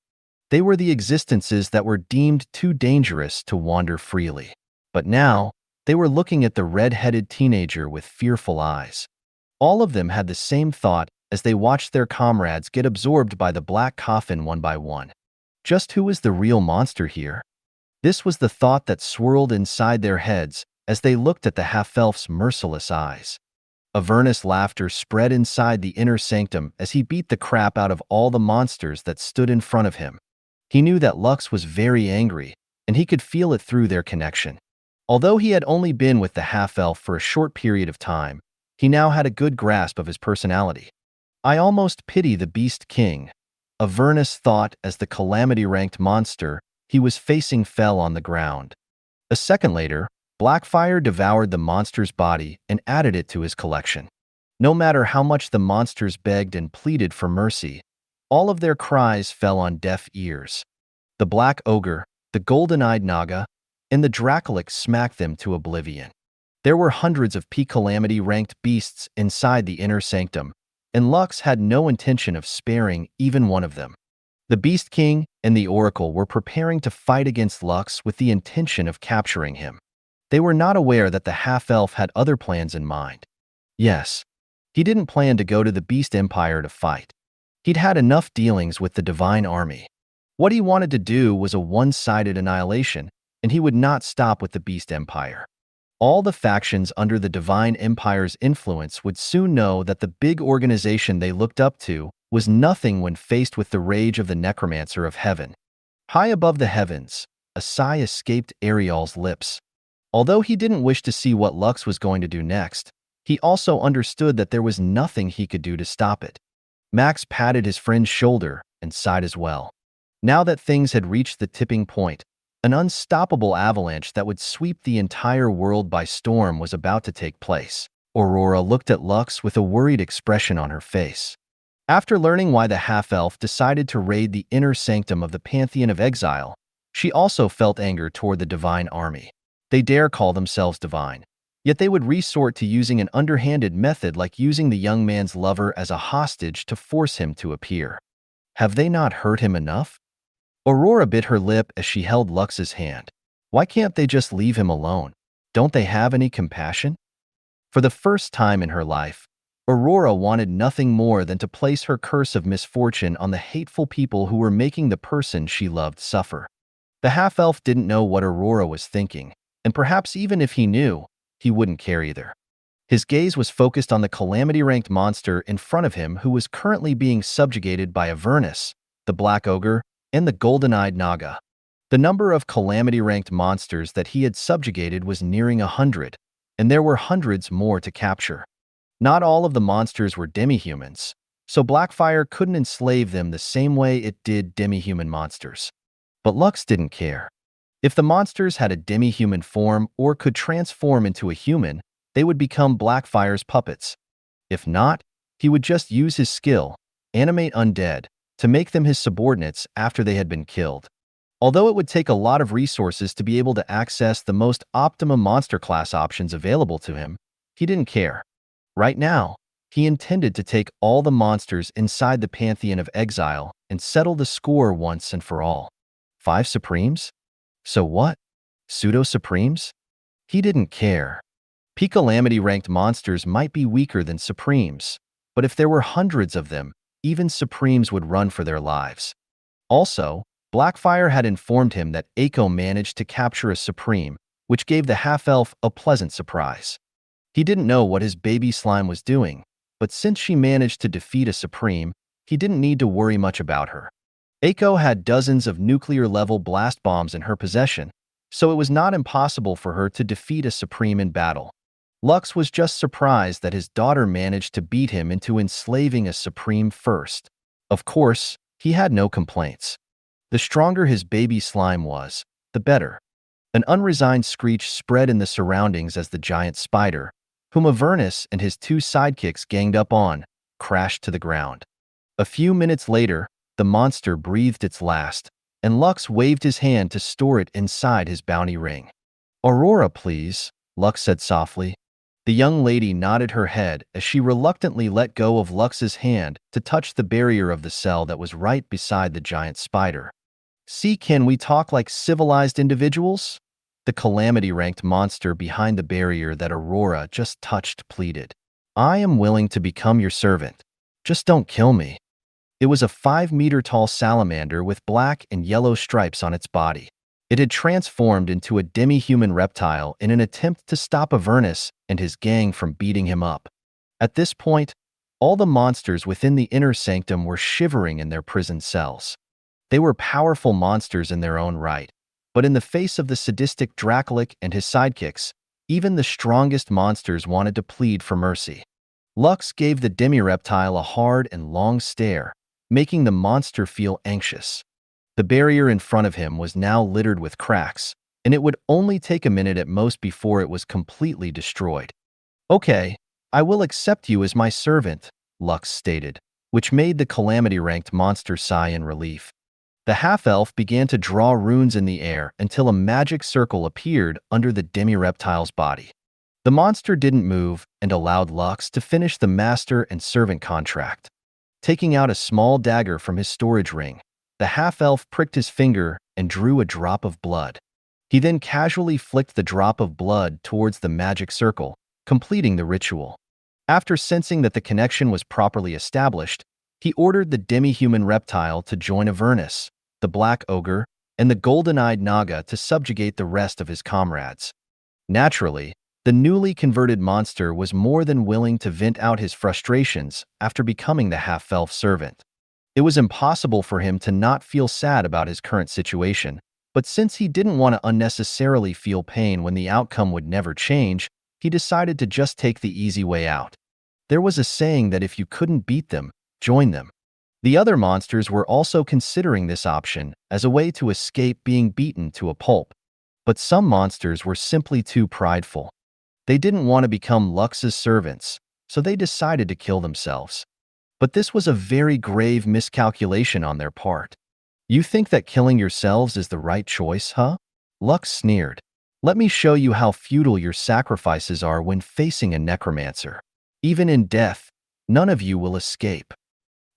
They were the existences that were deemed too dangerous to wander freely. But now, they were looking at the red-headed teenager with fearful eyes. All of them had the same thought as they watched their comrades get absorbed by the black coffin one by one. Just who is the real monster here? This was the thought that swirled inside their heads as they looked at the half-elf's merciless eyes. Avernus' laughter spread inside the inner sanctum as he beat the crap out of all the monsters that stood in front of him. He knew that Lux was very angry, and he could feel it through their connection. Although he had only been with the half-elf for a short period of time, he now had a good grasp of his personality. I almost pity the Beast King, Avernus thought as the calamity-ranked monster he was facing fell on the ground. A second later, Blackfire devoured the monster's body and added it to his collection. No matter how much the monsters begged and pleaded for mercy, all of their cries fell on deaf ears. The Black Ogre, the Golden-Eyed Naga, and the Dracolic smacked them to oblivion. There were hundreds of calamity-ranked beasts inside the inner sanctum, and Lux had no intention of sparing even one of them. The Beast King and the Oracle were preparing to fight against Lux with the intention of capturing him. They were not aware that the half-elf had other plans in mind. Yes, he didn't plan to go to the Beast Empire to fight. He'd had enough dealings with the Divine Army. What he wanted to do was a one-sided annihilation, and he would not stop with the Beast Empire. All the factions under the Divine Empire's influence would soon know that the big organization they looked up to was nothing when faced with the rage of the Necromancer of Heaven. High above the heavens, a sigh escaped Ariel's lips. Although he didn't wish to see what Lux was going to do next, he also understood that there was nothing he could do to stop it. Max patted his friend's shoulder and sighed as well. Now that things had reached the tipping point, an unstoppable avalanche that would sweep the entire world by storm was about to take place. Aurora looked at Lux with a worried expression on her face. After learning why the half-elf decided to raid the inner sanctum of the Pantheon of Exile, she also felt anger toward the Divine Army. They dare call themselves divine, yet they would resort to using an underhanded method like using the young man's lover as a hostage to force him to appear. Have they not hurt him enough? Aurora bit her lip as she held Lux's hand. Why can't they just leave him alone? Don't they have any compassion? For the first time in her life, Aurora wanted nothing more than to place her curse of misfortune on the hateful people who were making the person she loved suffer. The half-elf didn't know what Aurora was thinking, and perhaps even if he knew, he wouldn't care either. His gaze was focused on the calamity-ranked monster in front of him who was currently being subjugated by Avernus, the Black Ogre, and the Golden-Eyed Naga. The number of calamity-ranked monsters that he had subjugated was nearing 100, and there were hundreds more to capture. Not all of the monsters were demi-humans, so Blackfire couldn't enslave them the same way it did demi-human monsters. But Lux didn't care. If the monsters had a demi-human form or could transform into a human, they would become Blackfire's puppets. If not, he would just use his skill, animate undead, to make them his subordinates after they had been killed. Although it would take a lot of resources to be able to access the most optimum monster class options available to him, he didn't care. Right now, he intended to take all the monsters inside the Pantheon of Exile and settle the score once and for all. 5 Supremes? So what? Pseudo-Supremes? He didn't care. Calamity-ranked monsters might be weaker than Supremes, but if there were hundreds of them, even Supremes would run for their lives. Also, Blackfire had informed him that Aiko managed to capture a Supreme, which gave the half-elf a pleasant surprise. He didn't know what his baby slime was doing, but since she managed to defeat a Supreme, he didn't need to worry much about her. Aiko had dozens of nuclear-level blast bombs in her possession, so it was not impossible for her to defeat a Supreme in battle. Lux was just surprised that his daughter managed to beat him into enslaving a Supreme first. Of course, he had no complaints. The stronger his baby slime was, the better. An unresigned screech spread in the surroundings as the giant spider, whom Avernus and his 2 sidekicks ganged up on, crashed to the ground. A few minutes later, the monster breathed its last, and Lux waved his hand to store it inside his bounty ring. "Aurora, please," Lux said softly. The young lady nodded her head as she reluctantly let go of Lux's hand to touch the barrier of the cell that was right beside the giant spider. "See, can we talk like civilized individuals?" The calamity-ranked monster behind the barrier that Aurora just touched pleaded. "I am willing to become your servant. Just don't kill me." It was a 5-meter-tall salamander with black and yellow stripes on its body. It had transformed into a demi-human reptile in an attempt to stop Avernus and his gang from beating him up. At this point, all the monsters within the inner sanctum were shivering in their prison cells. They were powerful monsters in their own right, but in the face of the sadistic Dracolic and his sidekicks, even the strongest monsters wanted to plead for mercy. Lux gave the demi-reptile a hard and long stare, making the monster feel anxious. The barrier in front of him was now littered with cracks, and it would only take a minute at most before it was completely destroyed. "Okay, I will accept you as my servant," Lux stated, which made the calamity-ranked monster sigh in relief. The half-elf began to draw runes in the air until a magic circle appeared under the demi-reptile's body. The monster didn't move and allowed Lux to finish the master and servant contract. Taking out a small dagger from his storage ring, the half-elf pricked his finger and drew a drop of blood. He then casually flicked the drop of blood towards the magic circle, completing the ritual. After sensing that the connection was properly established, he ordered the demi-human reptile to join Avernus, the black ogre, and the golden-eyed Naga to subjugate the rest of his comrades. Naturally, the newly converted monster was more than willing to vent out his frustrations after becoming the half-elf servant. It was impossible for him to not feel sad about his current situation, but since he didn't want to unnecessarily feel pain when the outcome would never change, he decided to just take the easy way out. There was a saying that if you couldn't beat them, join them. The other monsters were also considering this option as a way to escape being beaten to a pulp, but some monsters were simply too prideful. They didn't want to become Lux's servants, so they decided to kill themselves. But this was a very grave miscalculation on their part. "You think that killing yourselves is the right choice, huh?" Lux sneered. "Let me show you how futile your sacrifices are when facing a necromancer. Even in death, none of you will escape."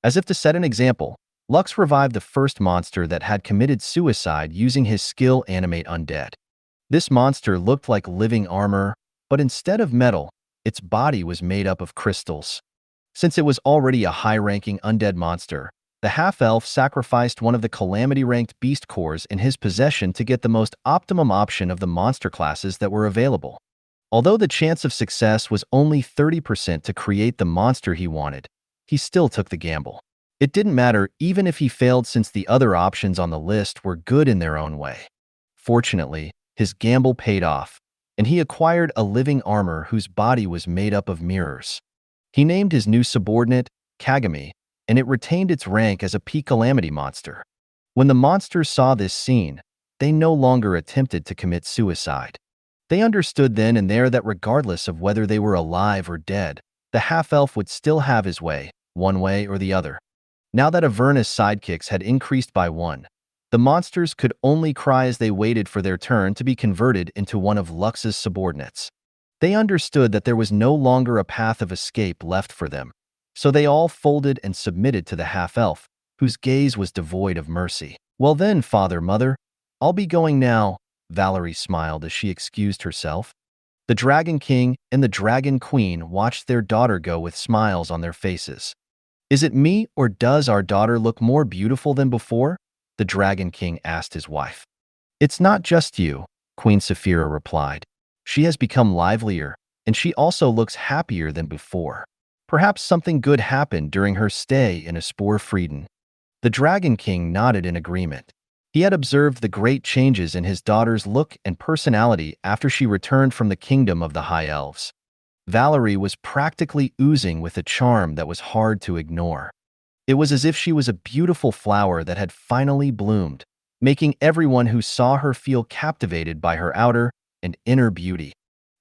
As if to set an example, Lux revived the first monster that had committed suicide using his skill Animate Undead. This monster looked like living armor, but instead of metal, its body was made up of crystals. Since it was already a high-ranking undead monster, the half-elf sacrificed one of the calamity-ranked beast cores in his possession to get the most optimum option of the monster classes that were available. Although the chance of success was only 30% to create the monster he wanted, he still took the gamble. It didn't matter even if he failed since the other options on the list were good in their own way. Fortunately, his gamble paid off, and he acquired a living armor whose body was made up of mirrors. He named his new subordinate Kagami, and it retained its rank as a peak calamity monster. When the monsters saw this scene, they no longer attempted to commit suicide. They understood then and there that regardless of whether they were alive or dead, the half-elf would still have his way, one way or the other. Now that Avernus' sidekicks had increased by one, the monsters could only cry as they waited for their turn to be converted into one of Lux's subordinates. They understood that there was no longer a path of escape left for them, so they all folded and submitted to the half-elf, whose gaze was devoid of mercy. "Well then, Father, Mother, I'll be going now," Valerie smiled as she excused herself. The Dragon King and the Dragon Queen watched their daughter go with smiles on their faces. "Is it me, or does our daughter look more beautiful than before?" the Dragon King asked his wife. "It's not just you," Queen Saphira replied. "She has become livelier, and she also looks happier than before. Perhaps something good happened during her stay in Espor Frieden." The Dragon King nodded in agreement. He had observed the great changes in his daughter's look and personality after she returned from the kingdom of the High Elves. Valerie was practically oozing with a charm that was hard to ignore. It was as if she was a beautiful flower that had finally bloomed, making everyone who saw her feel captivated by her outer and inner beauty.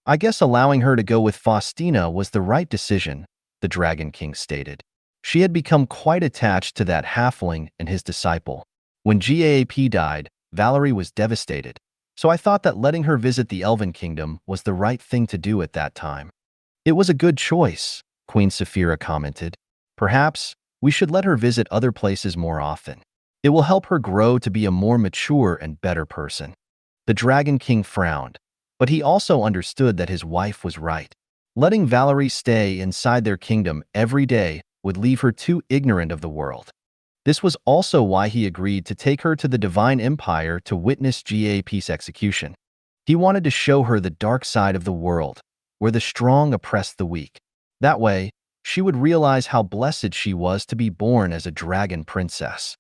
"I guess allowing her to go with Faustina was the right decision," the Dragon King stated. She had become quite attached to that halfling and his disciple. When Gaap died, Valerie was devastated, so I thought that letting her visit the Elven Kingdom was the right thing to do at that time. "It was a good choice," Queen Saphira commented. "Perhaps we should let her visit other places more often. It will help her grow to be a more mature and better person." The Dragon King frowned, but he also understood that his wife was right. Letting Valerie stay inside their kingdom every day would leave her too ignorant of the world. This was also why he agreed to take her to the Divine Empire to witness Gap's execution. He wanted to show her the dark side of the world, where the strong oppress the weak. That way, she would realize how blessed she was to be born as a dragon princess.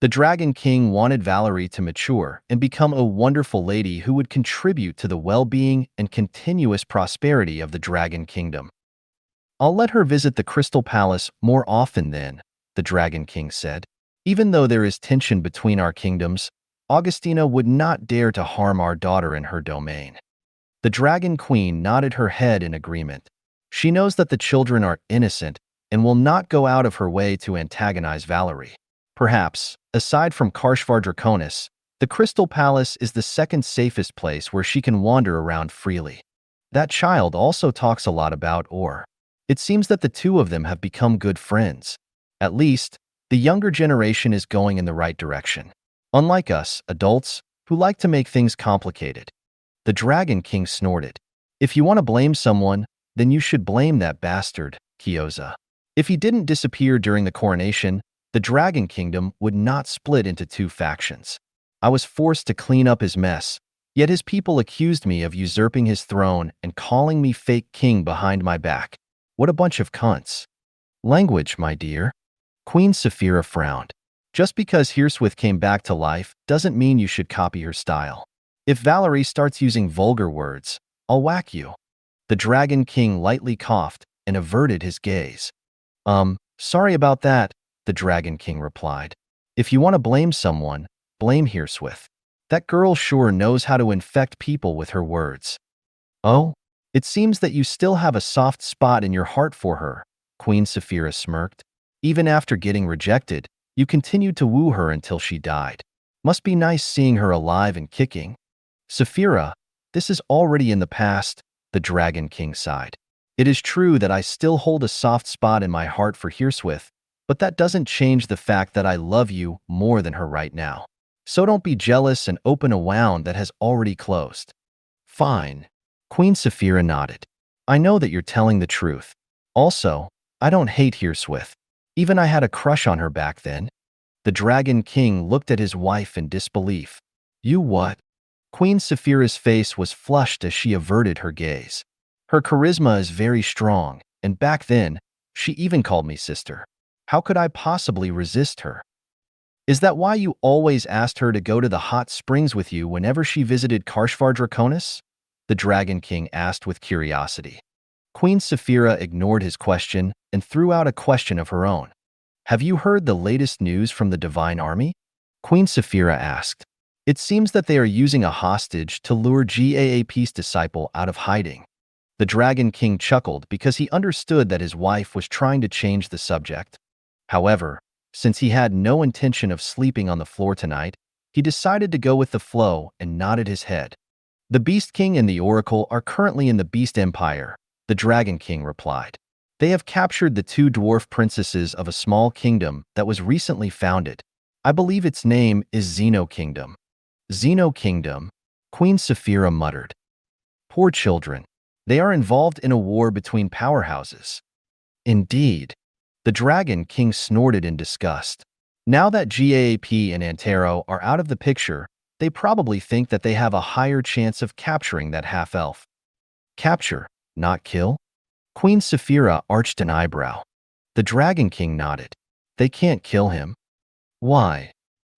The Dragon King wanted Valerie to mature and become a wonderful lady who would contribute to the well-being and continuous prosperity of the Dragon Kingdom. "I'll let her visit the Crystal Palace more often then," the Dragon King said. "Even though there is tension between our kingdoms, Augustina would not dare to harm our daughter in her domain." The Dragon Queen nodded her head in agreement. She knows that the children are innocent and will not go out of her way to antagonize Valerie. Perhaps, aside from Karshvar Draconis, the Crystal Palace is the second safest place where she can wander around freely. That child also talks a lot about Or. It seems that the two of them have become good friends. At least, the younger generation is going in the right direction. Unlike us, adults, who like to make things complicated. The Dragon King snorted. "If you want to blame someone, then you should blame that bastard, Kyoza. If he didn't disappear during the coronation, the Dragon Kingdom would not split into two factions. I was forced to clean up his mess, yet his people accused me of usurping his throne and calling me fake king behind my back. What a bunch of cunts." "Language, my dear." Queen Saphira frowned. "Just because Hirswith came back to life doesn't mean you should copy her style. If Valerie starts using vulgar words, I'll whack you." The Dragon King lightly coughed and averted his gaze. Sorry about that," the Dragon King replied. "If you want to blame someone, blame Hirswith. That girl sure knows how to infect people with her words." "Oh? It seems that you still have a soft spot in your heart for her," Queen Saphira smirked. "Even after getting rejected, you continued to woo her until she died. Must be nice seeing her alive and kicking." "Saphira, this is already in the past," the Dragon King sighed. "It is true that I still hold a soft spot in my heart for Hirswith, but that doesn't change the fact that I love you more than her right now. So don't be jealous and open a wound that has already closed." "Fine." Queen Saphira nodded. "I know that you're telling the truth. Also, I don't hate Hirswith. Even I had a crush on her back then." The Dragon King looked at his wife in disbelief. "You what?" Queen Saphira's face was flushed as she averted her gaze. "Her charisma is very strong, and back then, she even called me sister. How could I possibly resist her?" "Is that why you always asked her to go to the hot springs with you whenever she visited Karshvar Draconis?" the Dragon King asked with curiosity. Queen Saphira ignored his question and threw out a question of her own. "Have you heard the latest news from the Divine Army?" Queen Saphira asked. "It seems that they are using a hostage to lure Gaap's disciple out of hiding." The Dragon King chuckled because he understood that his wife was trying to change the subject. However, since he had no intention of sleeping on the floor tonight, he decided to go with the flow and nodded his head. "The Beast King and the Oracle are currently in the Beast Empire," the Dragon King replied. "They have captured the two dwarf princesses of a small kingdom that was recently founded. I believe its name is Xeno Kingdom." "Xeno Kingdom," Queen Saphira muttered. "Poor children. They are involved in a war between powerhouses." "Indeed." The Dragon King snorted in disgust. Now that Gaap and Antero are out of the picture, they probably think that they have a higher chance of capturing that half-elf. "Capture, not kill?" Queen Saphira arched an eyebrow. The Dragon King nodded. "They can't kill him." "Why?"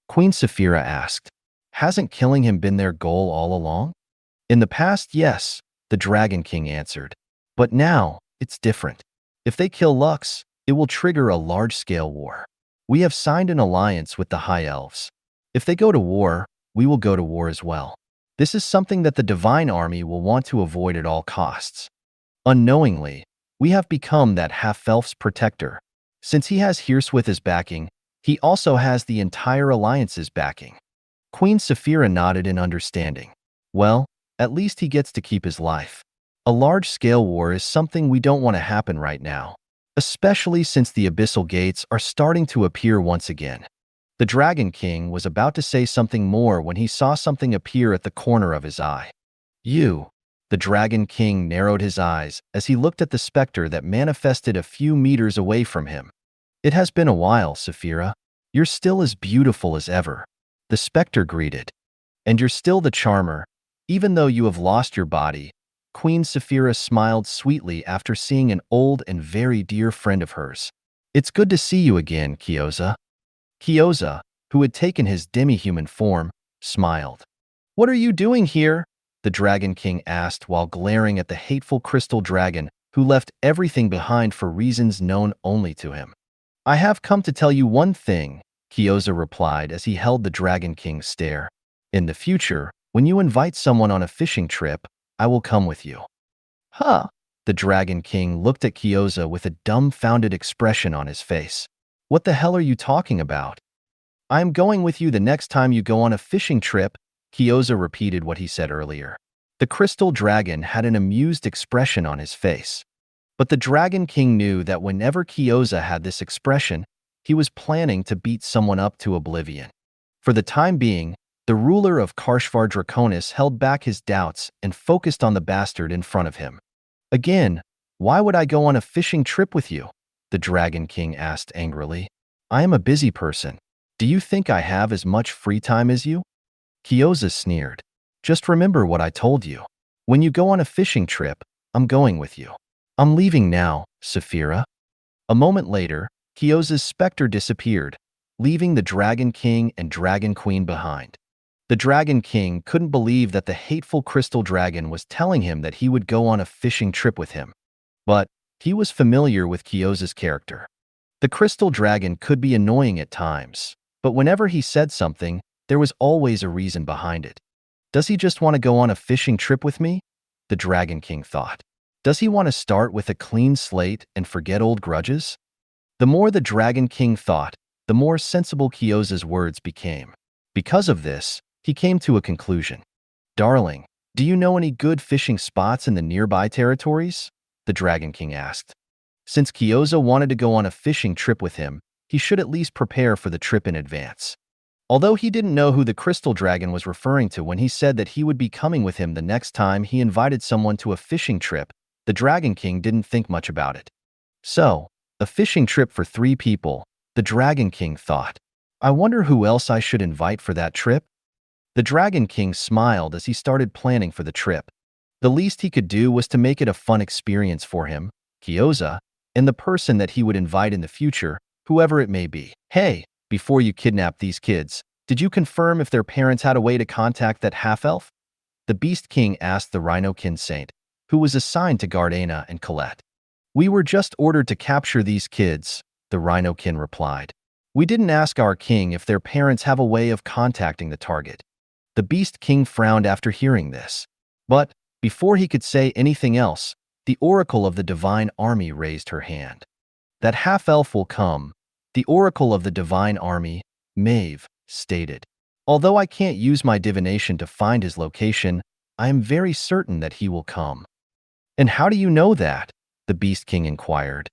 Queen Saphira asked. "Hasn't killing him been their goal all along?" "In the past, yes," the Dragon King answered. "But now, it's different. If they kill Lux, it will trigger a large-scale war. We have signed an alliance with the High Elves. If they go to war, we will go to war as well. This is something that the Divine Army will want to avoid at all costs. Unknowingly, we have become that half-elf's protector. Since he has Hirswith as backing, he also has the entire alliance's backing." Queen Saphira nodded in understanding. "Well, at least he gets to keep his life. A large-scale war is something we don't want to happen right now, especially since the Abyssal Gates are starting to appear once again." The Dragon King was about to say something more when he saw something appear at the corner of his eye. "You." The Dragon King narrowed his eyes as he looked at the specter that manifested a few meters away from him. "It has been a while, Saphira. You're still as beautiful as ever, the specter greeted. And you're still the charmer, even though you have lost your body. Queen Saphira smiled sweetly after seeing an old and very dear friend of hers. It's good to see you again, Kyoza. Kyoza, who had taken his demi-human form, smiled. What are you doing here? The Dragon King asked while glaring at the hateful crystal dragon who left everything behind for reasons known only to him. I have come to tell you one thing, Kyoza replied as he held the Dragon King's stare. In the future, when you invite someone on a fishing trip, I will come with you. Huh? The Dragon King looked at Kyoza with a dumbfounded expression on his face. What the hell are you talking about? I am going with you the next time you go on a fishing trip, Kyoza repeated what he said earlier. The crystal dragon had an amused expression on his face. But the Dragon King knew that whenever Kyoza had this expression, he was planning to beat someone up to oblivion. For the time being, the ruler of Karshvar Draconis held back his doubts and focused on the bastard in front of him. Again, why would I go on a fishing trip with you? The Dragon King asked angrily. I am a busy person. Do you think I have as much free time as you? Kyoza sneered. Just remember what I told you. When you go on a fishing trip, I'm going with you. I'm leaving now, Saphira. A moment later, Kyoza's specter disappeared, leaving the Dragon King and Dragon Queen behind. The Dragon King couldn't believe that the hateful crystal dragon was telling him that he would go on a fishing trip with him. But he was familiar with Kyoza's character. The crystal dragon could be annoying at times, but whenever he said something, there was always a reason behind it. Does he just want to go on a fishing trip with me? The Dragon King thought. Does he want to start with a clean slate and forget old grudges? The more the Dragon King thought, the more sensible Kyoza's words became. Because of this, he came to a conclusion. Darling, do you know any good fishing spots in the nearby territories? The Dragon King asked. Since Kyoza wanted to go on a fishing trip with him, he should at least prepare for the trip in advance. Although he didn't know who the crystal dragon was referring to when he said that he would be coming with him the next time he invited someone to a fishing trip, the Dragon King didn't think much about it. So, a fishing trip for 3 people, the Dragon King thought. I wonder who else I should invite for that trip? The Dragon King smiled as he started planning for the trip. The least he could do was to make it a fun experience for him, Kyoza, and the person that he would invite in the future, whoever it may be. Hey, before you kidnap these kids, did you confirm if their parents had a way to contact that half-elf? The Beast King asked the Rhinokin Saint, who was assigned to guard Aina and Colette. We were just ordered to capture these kids, the Rhinokin replied. We didn't ask our king if their parents have a way of contacting the target. The Beast King frowned after hearing this. But, before he could say anything else, the Oracle of the Divine Army raised her hand. That half-elf will come, the Oracle of the Divine Army, Maeve, stated. Although I can't use my divination to find his location, I am very certain that he will come. And how do you know that? The Beast King inquired.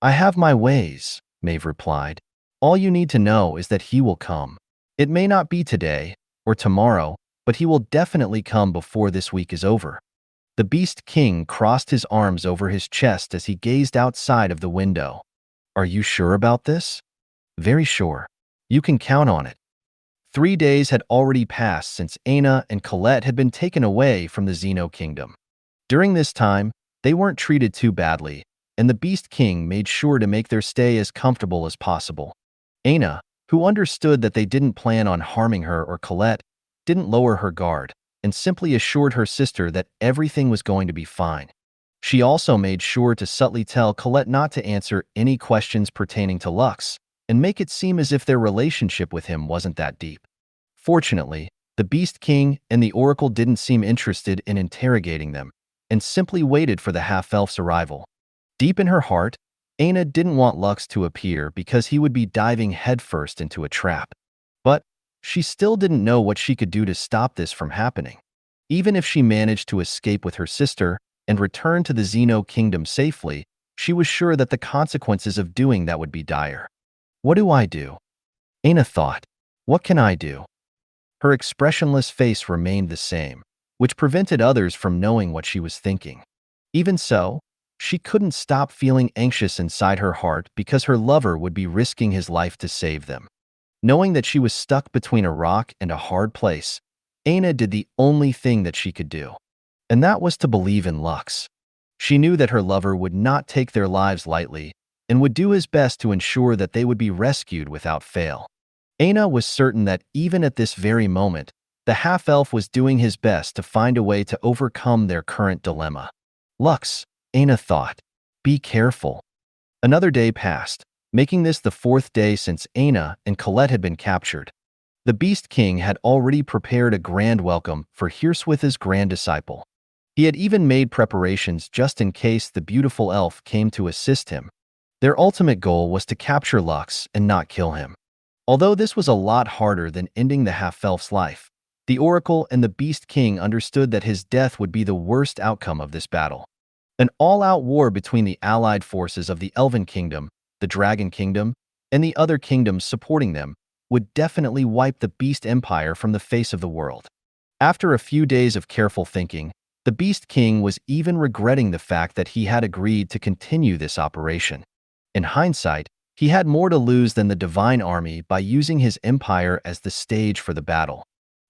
I have my ways, Maeve replied. All you need to know is that he will come. It may not be today or tomorrow, but he will definitely come before this week is over. The Beast King crossed his arms over his chest as he gazed outside of the window. Are you sure about this? Very sure. You can count on it. 3 days had already passed since Aina and Colette had been taken away from the Xeno Kingdom. During this time, they weren't treated too badly, and the Beast King made sure to make their stay as comfortable as possible. Aina, who understood that they didn't plan on harming her or Colette, didn't lower her guard, and simply assured her sister that everything was going to be fine. She also made sure to subtly tell Colette not to answer any questions pertaining to Lux, and make it seem as if their relationship with him wasn't that deep. Fortunately, the Beast King and the Oracle didn't seem interested in interrogating them, and simply waited for the half-elf's arrival. Deep in her heart, Aina didn't want Lux to appear because he would be diving headfirst into a trap. But she still didn't know what she could do to stop this from happening. Even if she managed to escape with her sister and return to the Xeno Kingdom safely, she was sure that the consequences of doing that would be dire. What do I do? Aina thought. What can I do? Her expressionless face remained the same, which prevented others from knowing what she was thinking. Even so, she couldn't stop feeling anxious inside her heart because her lover would be risking his life to save them. Knowing that she was stuck between a rock and a hard place, Aina did the only thing that she could do, and that was to believe in Lux. She knew that her lover would not take their lives lightly and would do his best to ensure that they would be rescued without fail. Aina was certain that even at this very moment, the half-elf was doing his best to find a way to overcome their current dilemma. Lux, Aina thought, be careful. Another day passed, making this the fourth day since Aina and Colette had been captured. The Beast King had already prepared a grand welcome for Hirswith's grand disciple. He had even made preparations just in case the beautiful elf came to assist him. Their ultimate goal was to capture Lux and not kill him. Although this was a lot harder than ending the half-elf's life, the Oracle and the Beast King understood that his death would be the worst outcome of this battle. An all-out war between the allied forces of the Elven Kingdom, the Dragon Kingdom, and the other kingdoms supporting them would definitely wipe the Beast Empire from the face of the world. After a few days of careful thinking, the Beast King was even regretting the fact that he had agreed to continue this operation. In hindsight, he had more to lose than the Divine Army by using his empire as the stage for the battle.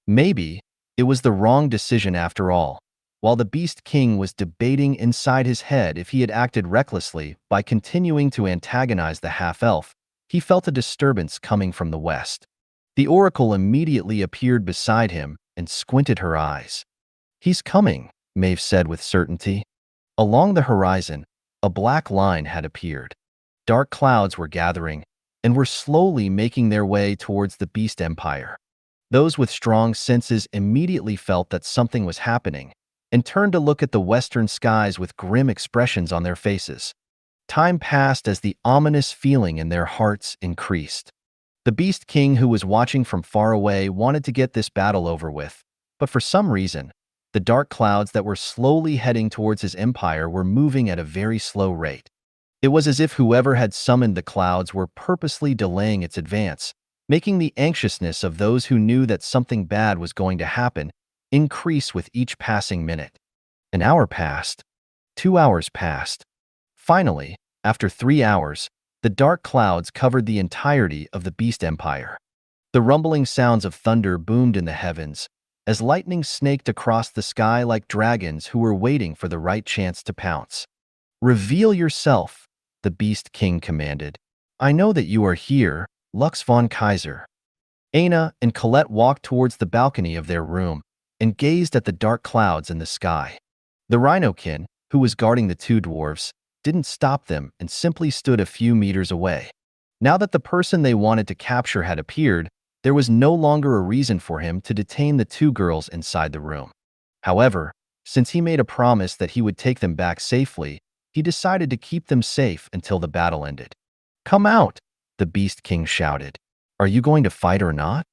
Maybe it was the wrong decision after all. While the Beast King was debating inside his head if he had acted recklessly by continuing to antagonize the half-elf, he felt a disturbance coming from the west. The Oracle immediately appeared beside him and squinted her eyes. "He's coming," Maeve said with certainty. Along the horizon, a black line had appeared. Dark clouds were gathering and were slowly making their way towards the Beast Empire. Those with strong senses immediately felt that something was happening and turned to look at the western skies with grim expressions on their faces. Time passed as the ominous feeling in their hearts increased. The Beast King, who was watching from far away, wanted to get this battle over with, but for some reason, the dark clouds that were slowly heading towards his empire were moving at a very slow rate. It was as if whoever had summoned the clouds were purposely delaying its advance, making the anxiousness of those who knew that something bad was going to happen increase with each passing minute. An hour passed. 2 hours passed. Finally, after 3 hours, the dark clouds covered the entirety of the Beast Empire. The rumbling sounds of thunder boomed in the heavens, as lightning snaked across the sky like dragons who were waiting for the right chance to pounce. "Reveal yourself," the Beast King commanded. "I know that you are here, Lux von Kaiser." Aina and Colette walked towards the balcony of their room and gazed at the dark clouds in the sky. The Rhinokin, who was guarding the two dwarves, didn't stop them and simply stood a few meters away. Now that the person they wanted to capture had appeared, there was no longer a reason for him to detain the two girls inside the room. However, since he made a promise that he would take them back safely, he decided to keep them safe until the battle ended. "Come out," the Beast King shouted. "Are you going to fight or not?"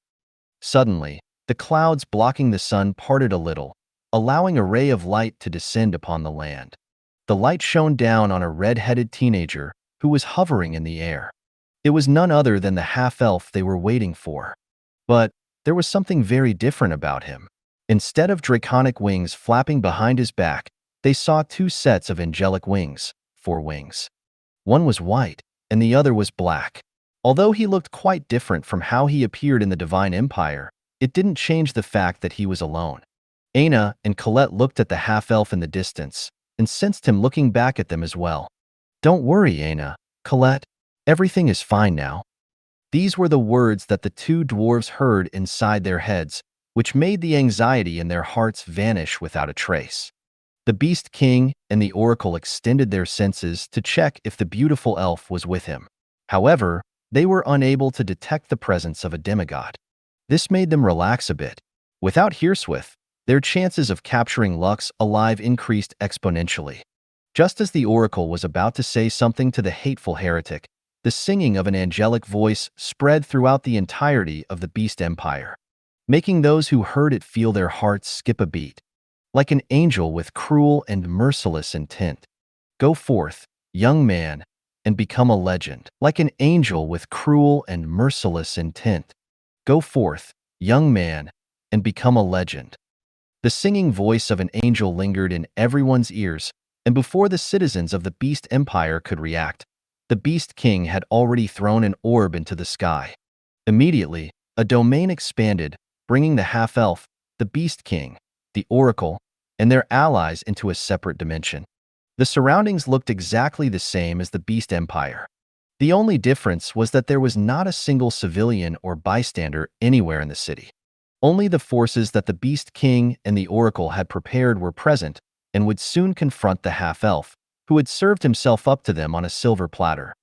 Suddenly, the clouds blocking the sun parted a little, allowing a ray of light to descend upon the land. The light shone down on a red-headed teenager who was hovering in the air. It was none other than the half-elf they were waiting for. But there was something very different about him. Instead of draconic wings flapping behind his back, they saw two sets of angelic wings, 4 wings. One was white, and the other was black. Although he looked quite different from how he appeared in the Divine Empire, it didn't change the fact that he was alone. Aina and Colette looked at the half-elf in the distance and sensed him looking back at them as well. "Don't worry, Aina, Colette. Everything is fine now." These were the words that the two dwarves heard inside their heads, which made the anxiety in their hearts vanish without a trace. The Beast King and the Oracle extended their senses to check if the beautiful elf was with him. However, they were unable to detect the presence of a demigod. This made them relax a bit. Without Hirswith, their chances of capturing Lux alive increased exponentially. Just as the Oracle was about to say something to the hateful heretic, the singing of an angelic voice spread throughout the entirety of the Beast Empire, making those who heard it feel their hearts skip a beat. Like an angel with cruel and merciless intent. Go forth, young man, and become a legend. Like an angel with cruel and merciless intent. Go forth, young man, and become a legend. The singing voice of an angel lingered in everyone's ears, and before the citizens of the Beast Empire could react, the Beast King had already thrown an orb into the sky. Immediately, a domain expanded, bringing the half-elf, the Beast King, the Oracle, and their allies into a separate dimension. The surroundings looked exactly the same as the Beast Empire. The only difference was that there was not a single civilian or bystander anywhere in the city. Only the forces that the Beast King and the Oracle had prepared were present and would soon confront the half-elf, who had served himself up to them on a silver platter.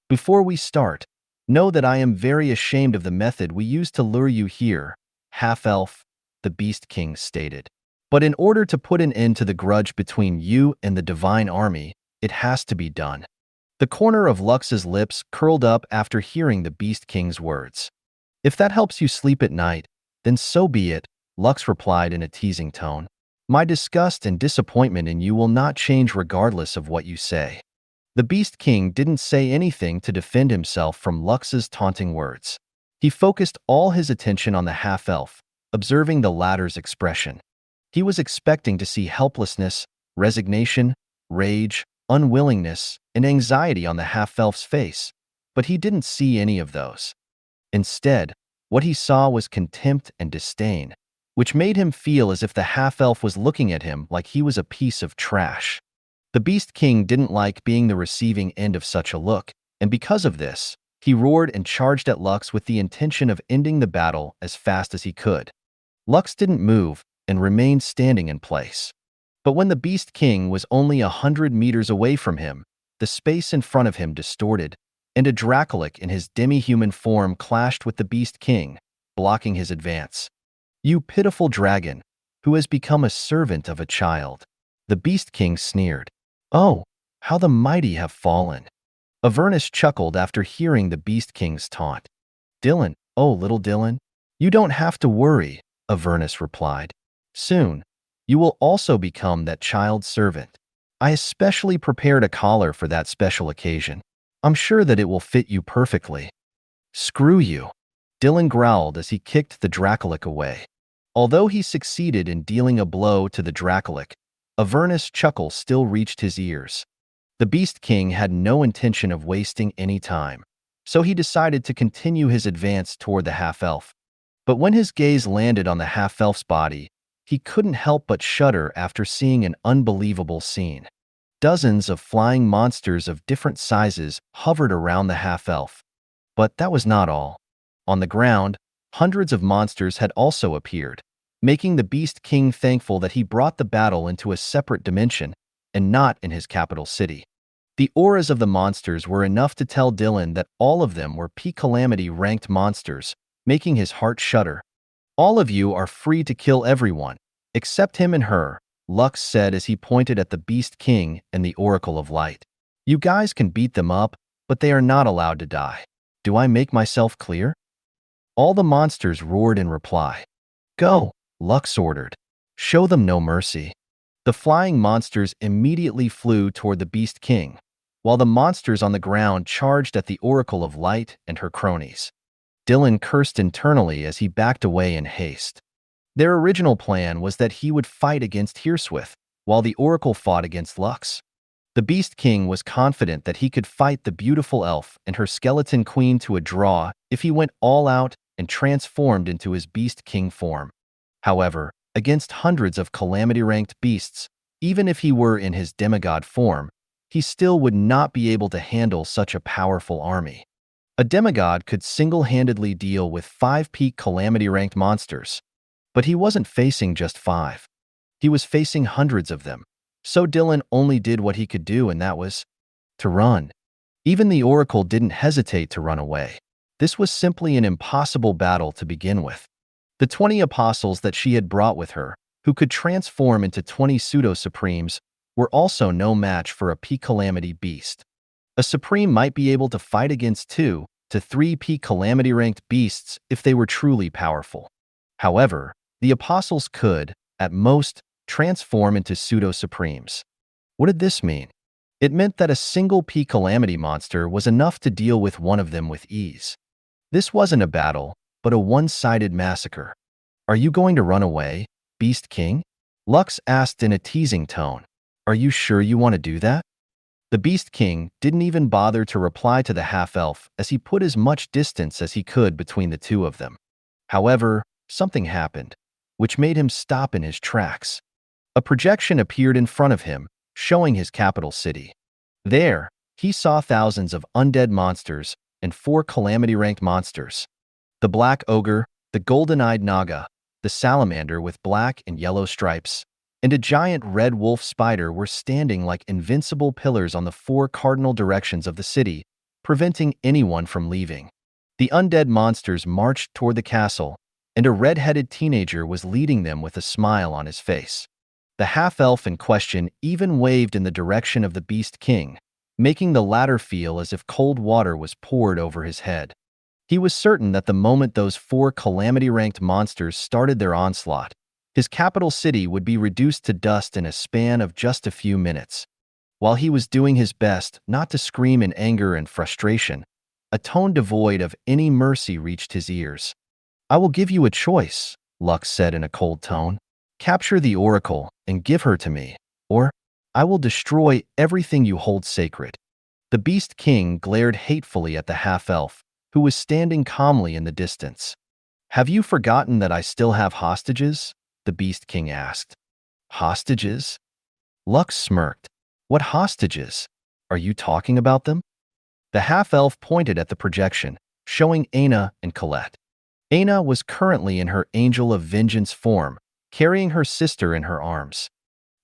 Before we start, know that I am very ashamed of the method we used to lure you here, half-elf, the Beast King stated. But in order to put an end to the grudge between you and the Divine Army, it has to be done. The corner of Lux's lips curled up after hearing the Beast King's words. If that helps you sleep at night, then so be it, Lux replied in a teasing tone. My disgust and disappointment in you will not change regardless of what you say. The Beast King didn't say anything to defend himself from Lux's taunting words. He focused all his attention on the half-elf, observing the latter's expression. He was expecting to see helplessness, resignation, rage, unwillingness, and anxiety on the half-elf's face, but he didn't see any of those. Instead, what he saw was contempt and disdain, which made him feel as if the half-elf was looking at him like he was a piece of trash. The Beast King didn't like being the receiving end of such a look, and because of this, he roared and charged at Lux with the intention of ending the battle as fast as he could. Lux didn't move and remained standing in place. But when the Beast King was only 100 meters away from him, the space in front of him distorted, and a Dracolic in his demi-human form clashed with the Beast King, blocking his advance. You pitiful dragon, who has become a servant of a child. The Beast King sneered. Oh, how the mighty have fallen. Avernus chuckled after hearing the Beast King's taunt. Dylan, oh little Dylan, you don't have to worry, Avernus replied. Soon, you will also become that child servant. I especially prepared a collar for that special occasion. I'm sure that it will fit you perfectly. Screw you, Dylan growled as he kicked the Dracolic away. Although he succeeded in dealing a blow to the Dracolic, Avernus' chuckle still reached his ears. The Beast King had no intention of wasting any time, so he decided to continue his advance toward the half-elf. But when his gaze landed on the half-elf's body, he couldn't help but shudder after seeing an unbelievable scene. Dozens of flying monsters of different sizes hovered around the half-elf. But that was not all. On the ground, hundreds of monsters had also appeared, making the Beast King thankful that he brought the battle into a separate dimension and not in his capital city. The auras of the monsters were enough to tell Dylan that all of them were P-Calamity ranked monsters, making his heart shudder. All of you are free to kill everyone, except him and her, Lux said as he pointed at the Beast King and the Oracle of Light. You guys can beat them up, but they are not allowed to die. Do I make myself clear? All the monsters roared in reply. Go, Lux ordered. Show them no mercy. The flying monsters immediately flew toward the Beast King, while the monsters on the ground charged at the Oracle of Light and her cronies. Dylan cursed internally as he backed away in haste. Their original plan was that he would fight against Hirswith, while the Oracle fought against Lux. The Beast King was confident that he could fight the beautiful elf and her skeleton queen to a draw if he went all out and transformed into his Beast King form. However, against hundreds of calamity-ranked beasts, even if he were in his demigod form, he still would not be able to handle such a powerful army. A demigod could single-handedly deal with 5 peak calamity-ranked monsters, but he wasn't facing just 5. He was facing hundreds of them, so Dylan only did what he could do, and that was to run. Even the Oracle didn't hesitate to run away. This was simply an impossible battle to begin with. The 20 apostles that she had brought with her, who could transform into 20 pseudo-supremes, were also no match for a peak calamity beast. A supreme might be able to fight against 2 to 3 peak calamity-ranked beasts if they were truly powerful. However, the apostles could, at most, transform into pseudo-supremes. What did this mean? It meant that a single peak calamity monster was enough to deal with one of them with ease. This wasn't a battle, but a one-sided massacre. Are you going to run away, Beast King? Lux asked in a teasing tone. Are you sure you want to do that? The Beast King didn't even bother to reply to the half-elf as he put as much distance as he could between the two of them. However, something happened, which made him stop in his tracks. A projection appeared in front of him, showing his capital city. There, he saw thousands of undead monsters and 4 calamity-ranked monsters. The black ogre, the golden-eyed naga, the salamander with black and yellow stripes, and a giant red wolf spider were standing like invincible pillars on the 4 cardinal directions of the city, preventing anyone from leaving. The undead monsters marched toward the castle, and a red-headed teenager was leading them with a smile on his face. The half-elf in question even waved in the direction of the Beast King, making the latter feel as if cold water was poured over his head. He was certain that the moment those 4 calamity-ranked monsters started their onslaught, his capital city would be reduced to dust in a span of just a few minutes. While he was doing his best not to scream in anger and frustration, a tone devoid of any mercy reached his ears. "I will give you a choice," Lux said in a cold tone. "Capture the oracle and give her to me, or I will destroy everything you hold sacred." The Beast King glared hatefully at the half-elf, who was standing calmly in the distance. "Have you forgotten that I still have hostages?" the Beast King asked. "Hostages?" Lux smirked. "What hostages? Are you talking about them?" The half-elf pointed at the projection, showing Aina and Colette. Aina was currently in her Angel of Vengeance form, carrying her sister in her arms.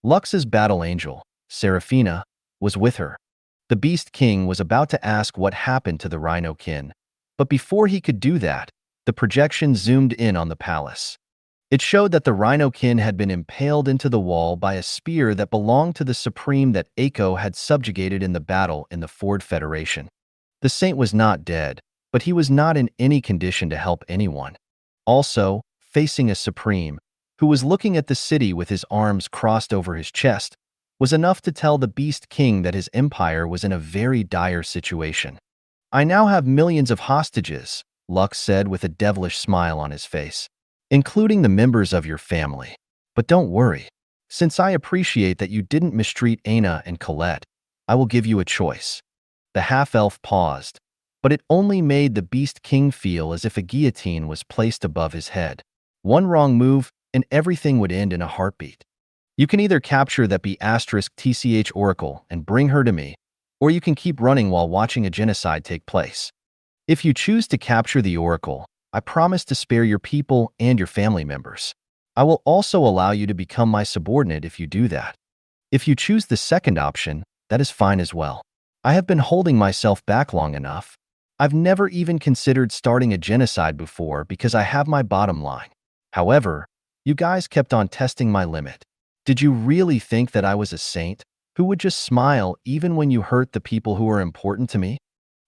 Lux's battle angel, Seraphina, was with her. The Beast King was about to ask what happened to the Rhino-kin, but before he could do that, the projection zoomed in on the palace. It showed that the Rhino-kin had been impaled into the wall by a spear that belonged to the Supreme that Eiko had subjugated in the battle in the Ford Federation. The saint was not dead, but he was not in any condition to help anyone. Also, facing a Supreme, who was looking at the city with his arms crossed over his chest, was enough to tell the Beast King that his empire was in a very dire situation. "I now have millions of hostages," Lux said with a devilish smile on his face, "including the members of your family. But don't worry. Since I appreciate that you didn't mistreat Aina and Colette, I will give you a choice." The half-elf paused, but it only made the Beast King feel as if a guillotine was placed above his head. One wrong move, and everything would end in a heartbeat. "You can either capture that B*TCH Oracle and bring her to me, or you can keep running while watching a genocide take place. If you choose to capture the Oracle, I promise to spare your people and your family members. I will also allow you to become my subordinate if you do that. If you choose the second option, that is fine as well. I have been holding myself back long enough. I've never even considered starting a genocide before because I have my bottom line. However, you guys kept on testing my limit. Did you really think that I was a saint who would just smile even when you hurt the people who are important to me?"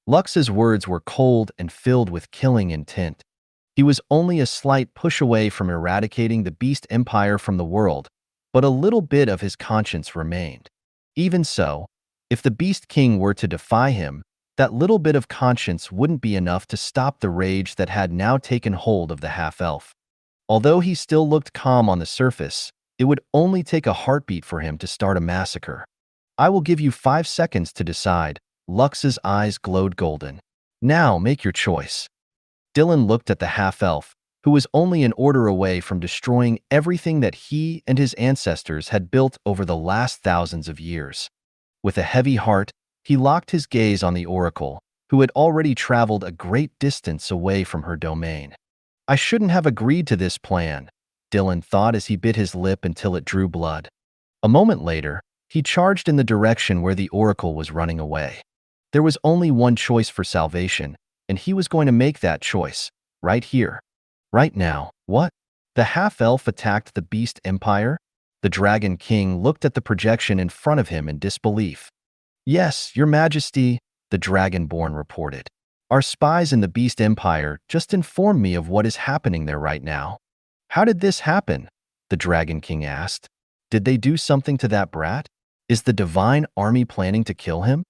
Lux's words were cold and filled with killing intent. He was only a slight push away from eradicating the Beast Empire from the world, but a little bit of his conscience remained. Even so, if the Beast King were to defy him, that little bit of conscience wouldn't be enough to stop the rage that had now taken hold of the half-elf. Although he still looked calm on the surface, it would only take a heartbeat for him to start a massacre. "I will give you 5 seconds to decide." Lux's eyes glowed golden. "Now make your choice." Dylan looked at the half-elf, who was only an order away from destroying everything that he and his ancestors had built over the last thousands of years. With a heavy heart, he locked his gaze on the oracle, who had already traveled a great distance away from her domain. "I shouldn't have agreed to this plan," Dylan thought as he bit his lip until it drew blood. A moment later, he charged in the direction where the oracle was running away. There was only one choice for salvation, and he was going to make that choice, right here. Right now. What? The half-elf attacked the Beast Empire? The Dragon King looked at the projection in front of him in disbelief. "Yes, Your Majesty," the Dragonborn reported. "Our spies in the Beast Empire just informed me of what is happening there right now." "How did this happen?" the Dragon King asked. "Did they do something to that brat? Is the Divine Army planning to kill him?"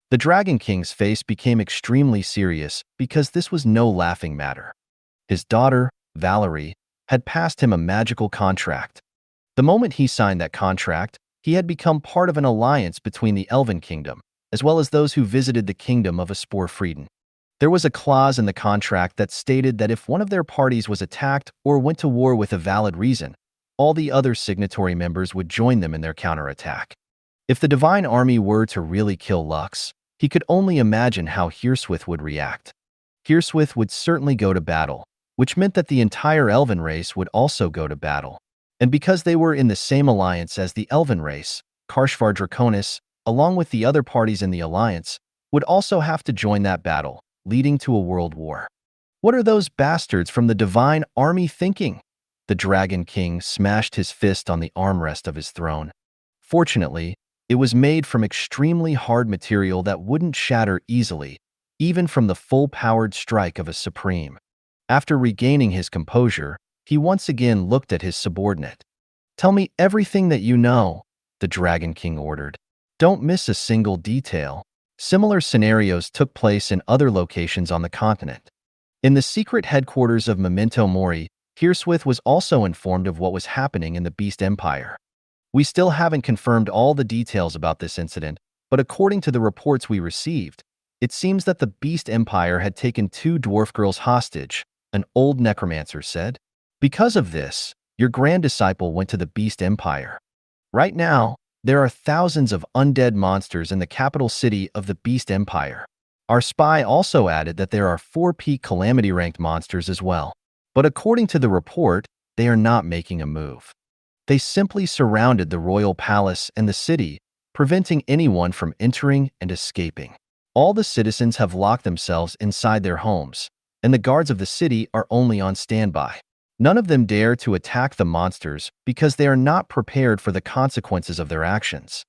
The Dragon King's face became extremely serious because this was no laughing matter. His daughter, Valerie, had passed him a magical contract. The moment he signed that contract, he had become part of an alliance between the Elven Kingdom as well as those who visited the kingdom of Aspor-Frieden. There was a clause in the contract that stated that if one of their parties was attacked or went to war with a valid reason, all the other signatory members would join them in their counterattack. If the Divine Army were to really kill Lux, he could only imagine how Hirswith would react. Hirswith would certainly go to battle, which meant that the entire Elven race would also go to battle. And because they were in the same alliance as the Elven race, Karshvar Draconis, along with the other parties in the alliance, would also have to join that battle, leading to a world war. What are those bastards from the Divine Army thinking? The Dragon King smashed his fist on the armrest of his throne. Fortunately, it was made from extremely hard material that wouldn't shatter easily, even from the full-powered strike of a Supreme. After regaining his composure, he once again looked at his subordinate. "Tell me everything that you know," the Dragon King ordered. "Don't miss a single detail." Similar scenarios took place in other locations on the continent. In the secret headquarters of Memento Mori, Hirswith was also informed of what was happening in the Beast Empire. "We still haven't confirmed all the details about this incident, but according to the reports we received, it seems that the Beast Empire had taken 2 dwarf girls hostage," an old necromancer said. "Because of this, your grand disciple went to the Beast Empire. Right now, there are thousands of undead monsters in the capital city of the Beast Empire. Our spy also added that there are 4 peak calamity-ranked monsters as well. But according to the report, they are not making a move. They simply surrounded the royal palace and the city, preventing anyone from entering and escaping. All the citizens have locked themselves inside their homes, and the guards of the city are only on standby. None of them dare to attack the monsters because they are not prepared for the consequences of their actions."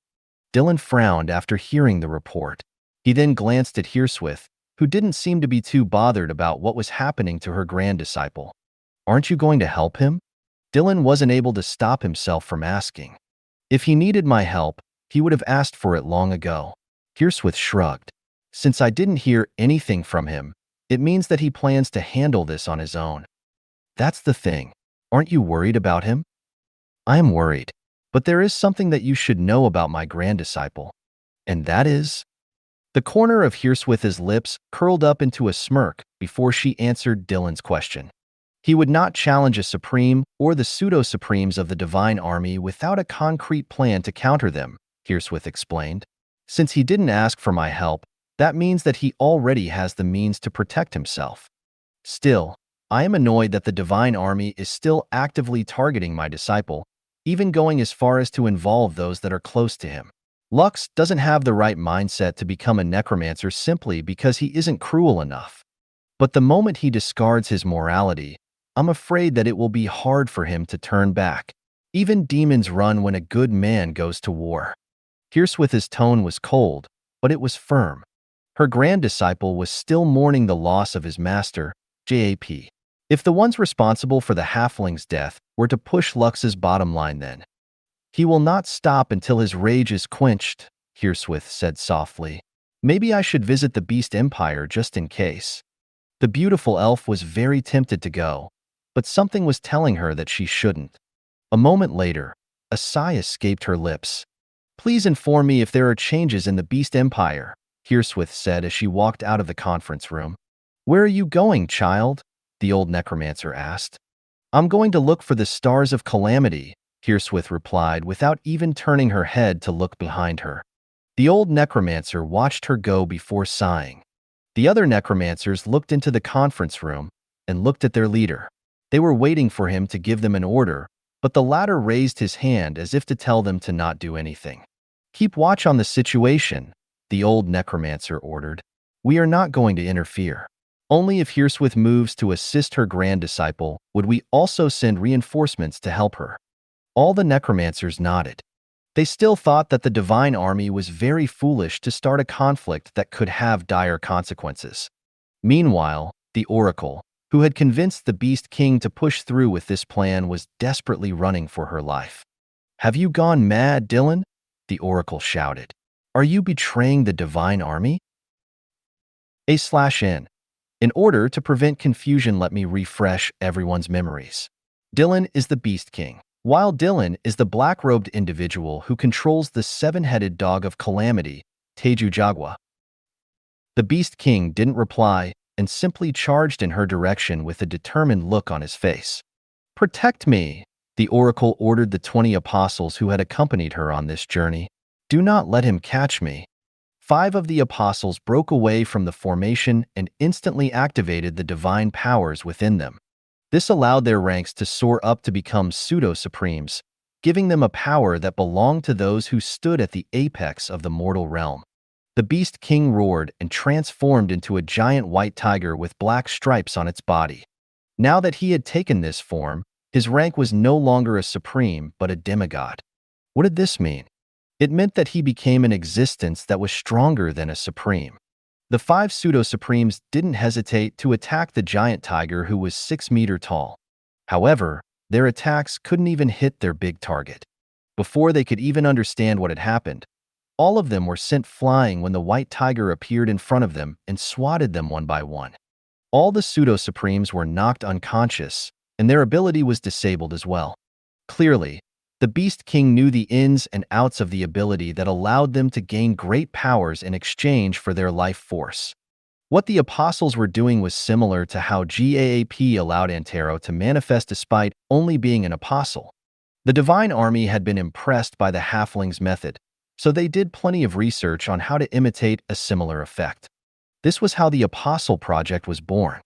Dylan frowned after hearing the report. He then glanced at Hirswith, who didn't seem to be too bothered about what was happening to her grand disciple. "Aren't you going to help him?" Dylan wasn't able to stop himself from asking. If he needed my help, he would have asked for it long ago. Hirswith shrugged. "Since I didn't hear anything from him, it means that he plans to handle this on his own." "That's the thing. Aren't you worried about him?" "I am worried. But there is something that you should know about my grand disciple. And that is—" The corner of Hirswith's lips curled up into a smirk before she answered Dylan's question. "He would not challenge a Supreme or the pseudo-Supremes of the Divine Army without a concrete plan to counter them," Hirswith explained. "Since he didn't ask for my help, that means that he already has the means to protect himself. Still, I am annoyed that the Divine Army is still actively targeting my disciple, even going as far as to involve those that are close to him. Lux doesn't have the right mindset to become a necromancer simply because he isn't cruel enough. But the moment he discards his morality, I'm afraid that it will be hard for him to turn back. Even demons run when a good man goes to war." Hirswith's tone was cold, but it was firm. Her grand disciple was still mourning the loss of his master, JAP. If the ones responsible for the halfling's death were to push Lux's bottom line then, "He will not stop until his rage is quenched," Hirswith said softly. "Maybe I should visit the Beast Empire just in case." The beautiful elf was very tempted to go, but something was telling her that she shouldn't. A moment later, a sigh escaped her lips. "Please inform me if there are changes in the Beast Empire," Hirswith said as she walked out of the conference room. "Where are you going, child?" the old necromancer asked. "I'm going to look for the Stars of Calamity," Hirswith replied without even turning her head to look behind her. The old necromancer watched her go before sighing. The other necromancers looked into the conference room and looked at their leader. They were waiting for him to give them an order, but the latter raised his hand as if to tell them to not do anything. "Keep watch on the situation," the old necromancer ordered. "We are not going to interfere. Only if Hirswith moves to assist her grand disciple would we also send reinforcements to help her." All the necromancers nodded. They still thought that the Divine Army was very foolish to start a conflict that could have dire consequences. Meanwhile, the Oracle, who had convinced the Beast King to push through with this plan, was desperately running for her life. "Have you gone mad, Dylan?" the Oracle shouted. "Are you betraying the Divine Army?" /n. In order to prevent confusion, let me refresh everyone's memories. Dylan is the Beast King, while Dylan is the black-robed individual who controls the 7-headed dog of calamity, Teju Jagwa. The Beast King didn't reply and simply charged in her direction with a determined look on his face. Protect me, the oracle ordered the 20 apostles who had accompanied her on this journey. Do not let him catch me. 5 of the apostles broke away from the formation and instantly activated the divine powers within them. This allowed their ranks to soar up to become pseudo-supremes, giving them a power that belonged to those who stood at the apex of the mortal realm. The Beast King roared and transformed into a giant white tiger with black stripes on its body. Now that he had taken this form, his rank was no longer a supreme but a demigod. What did this mean? It meant that he became an existence that was stronger than a supreme. The 5 pseudo-supremes didn't hesitate to attack the giant tiger who was 6 meters tall. However, their attacks couldn't even hit their big target. Before they could even understand what had happened, all of them were sent flying when the white tiger appeared in front of them and swatted them one by one. All the pseudo-supremes were knocked unconscious, and their ability was disabled as well. Clearly, the Beast King knew the ins and outs of the ability that allowed them to gain great powers in exchange for their life force. What the apostles were doing was similar to how GAAP allowed Antero to manifest despite only being an apostle. The Divine Army had been impressed by the halfling's method, so they did plenty of research on how to imitate a similar effect. This was how the Apostle Project was born.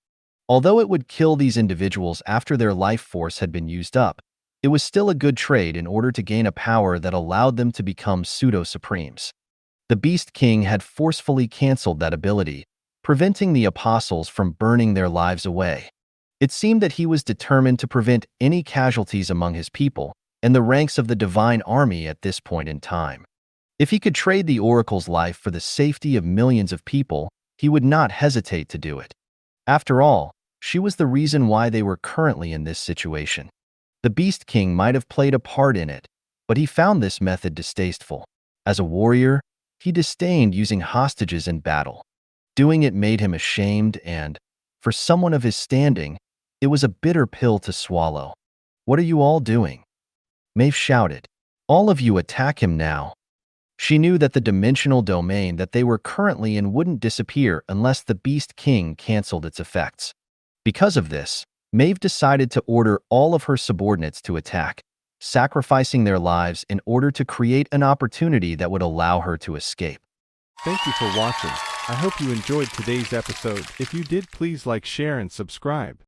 Although it would kill these individuals after their life force had been used up, it was still a good trade in order to gain a power that allowed them to become pseudo-supremes. The Beast King had forcefully canceled that ability, preventing the apostles from burning their lives away. It seemed that he was determined to prevent any casualties among his people and the ranks of the Divine Army at this point in time. If he could trade the Oracle's life for the safety of millions of people, he would not hesitate to do it. After all, she was the reason why they were currently in this situation. The Beast King might have played a part in it, but he found this method distasteful. As a warrior, he disdained using hostages in battle. Doing it made him ashamed and, for someone of his standing, it was a bitter pill to swallow. What are you all doing? Maeve shouted. All of you attack him now. She knew that the dimensional domain that they were currently in wouldn't disappear unless the Beast King canceled its effects. Because of this, Maeve decided to order all of her subordinates to attack, sacrificing their lives in order to create an opportunity that would allow her to escape. Thank you for watching. I hope you enjoyed today's episode. If you did, please like, share, and subscribe.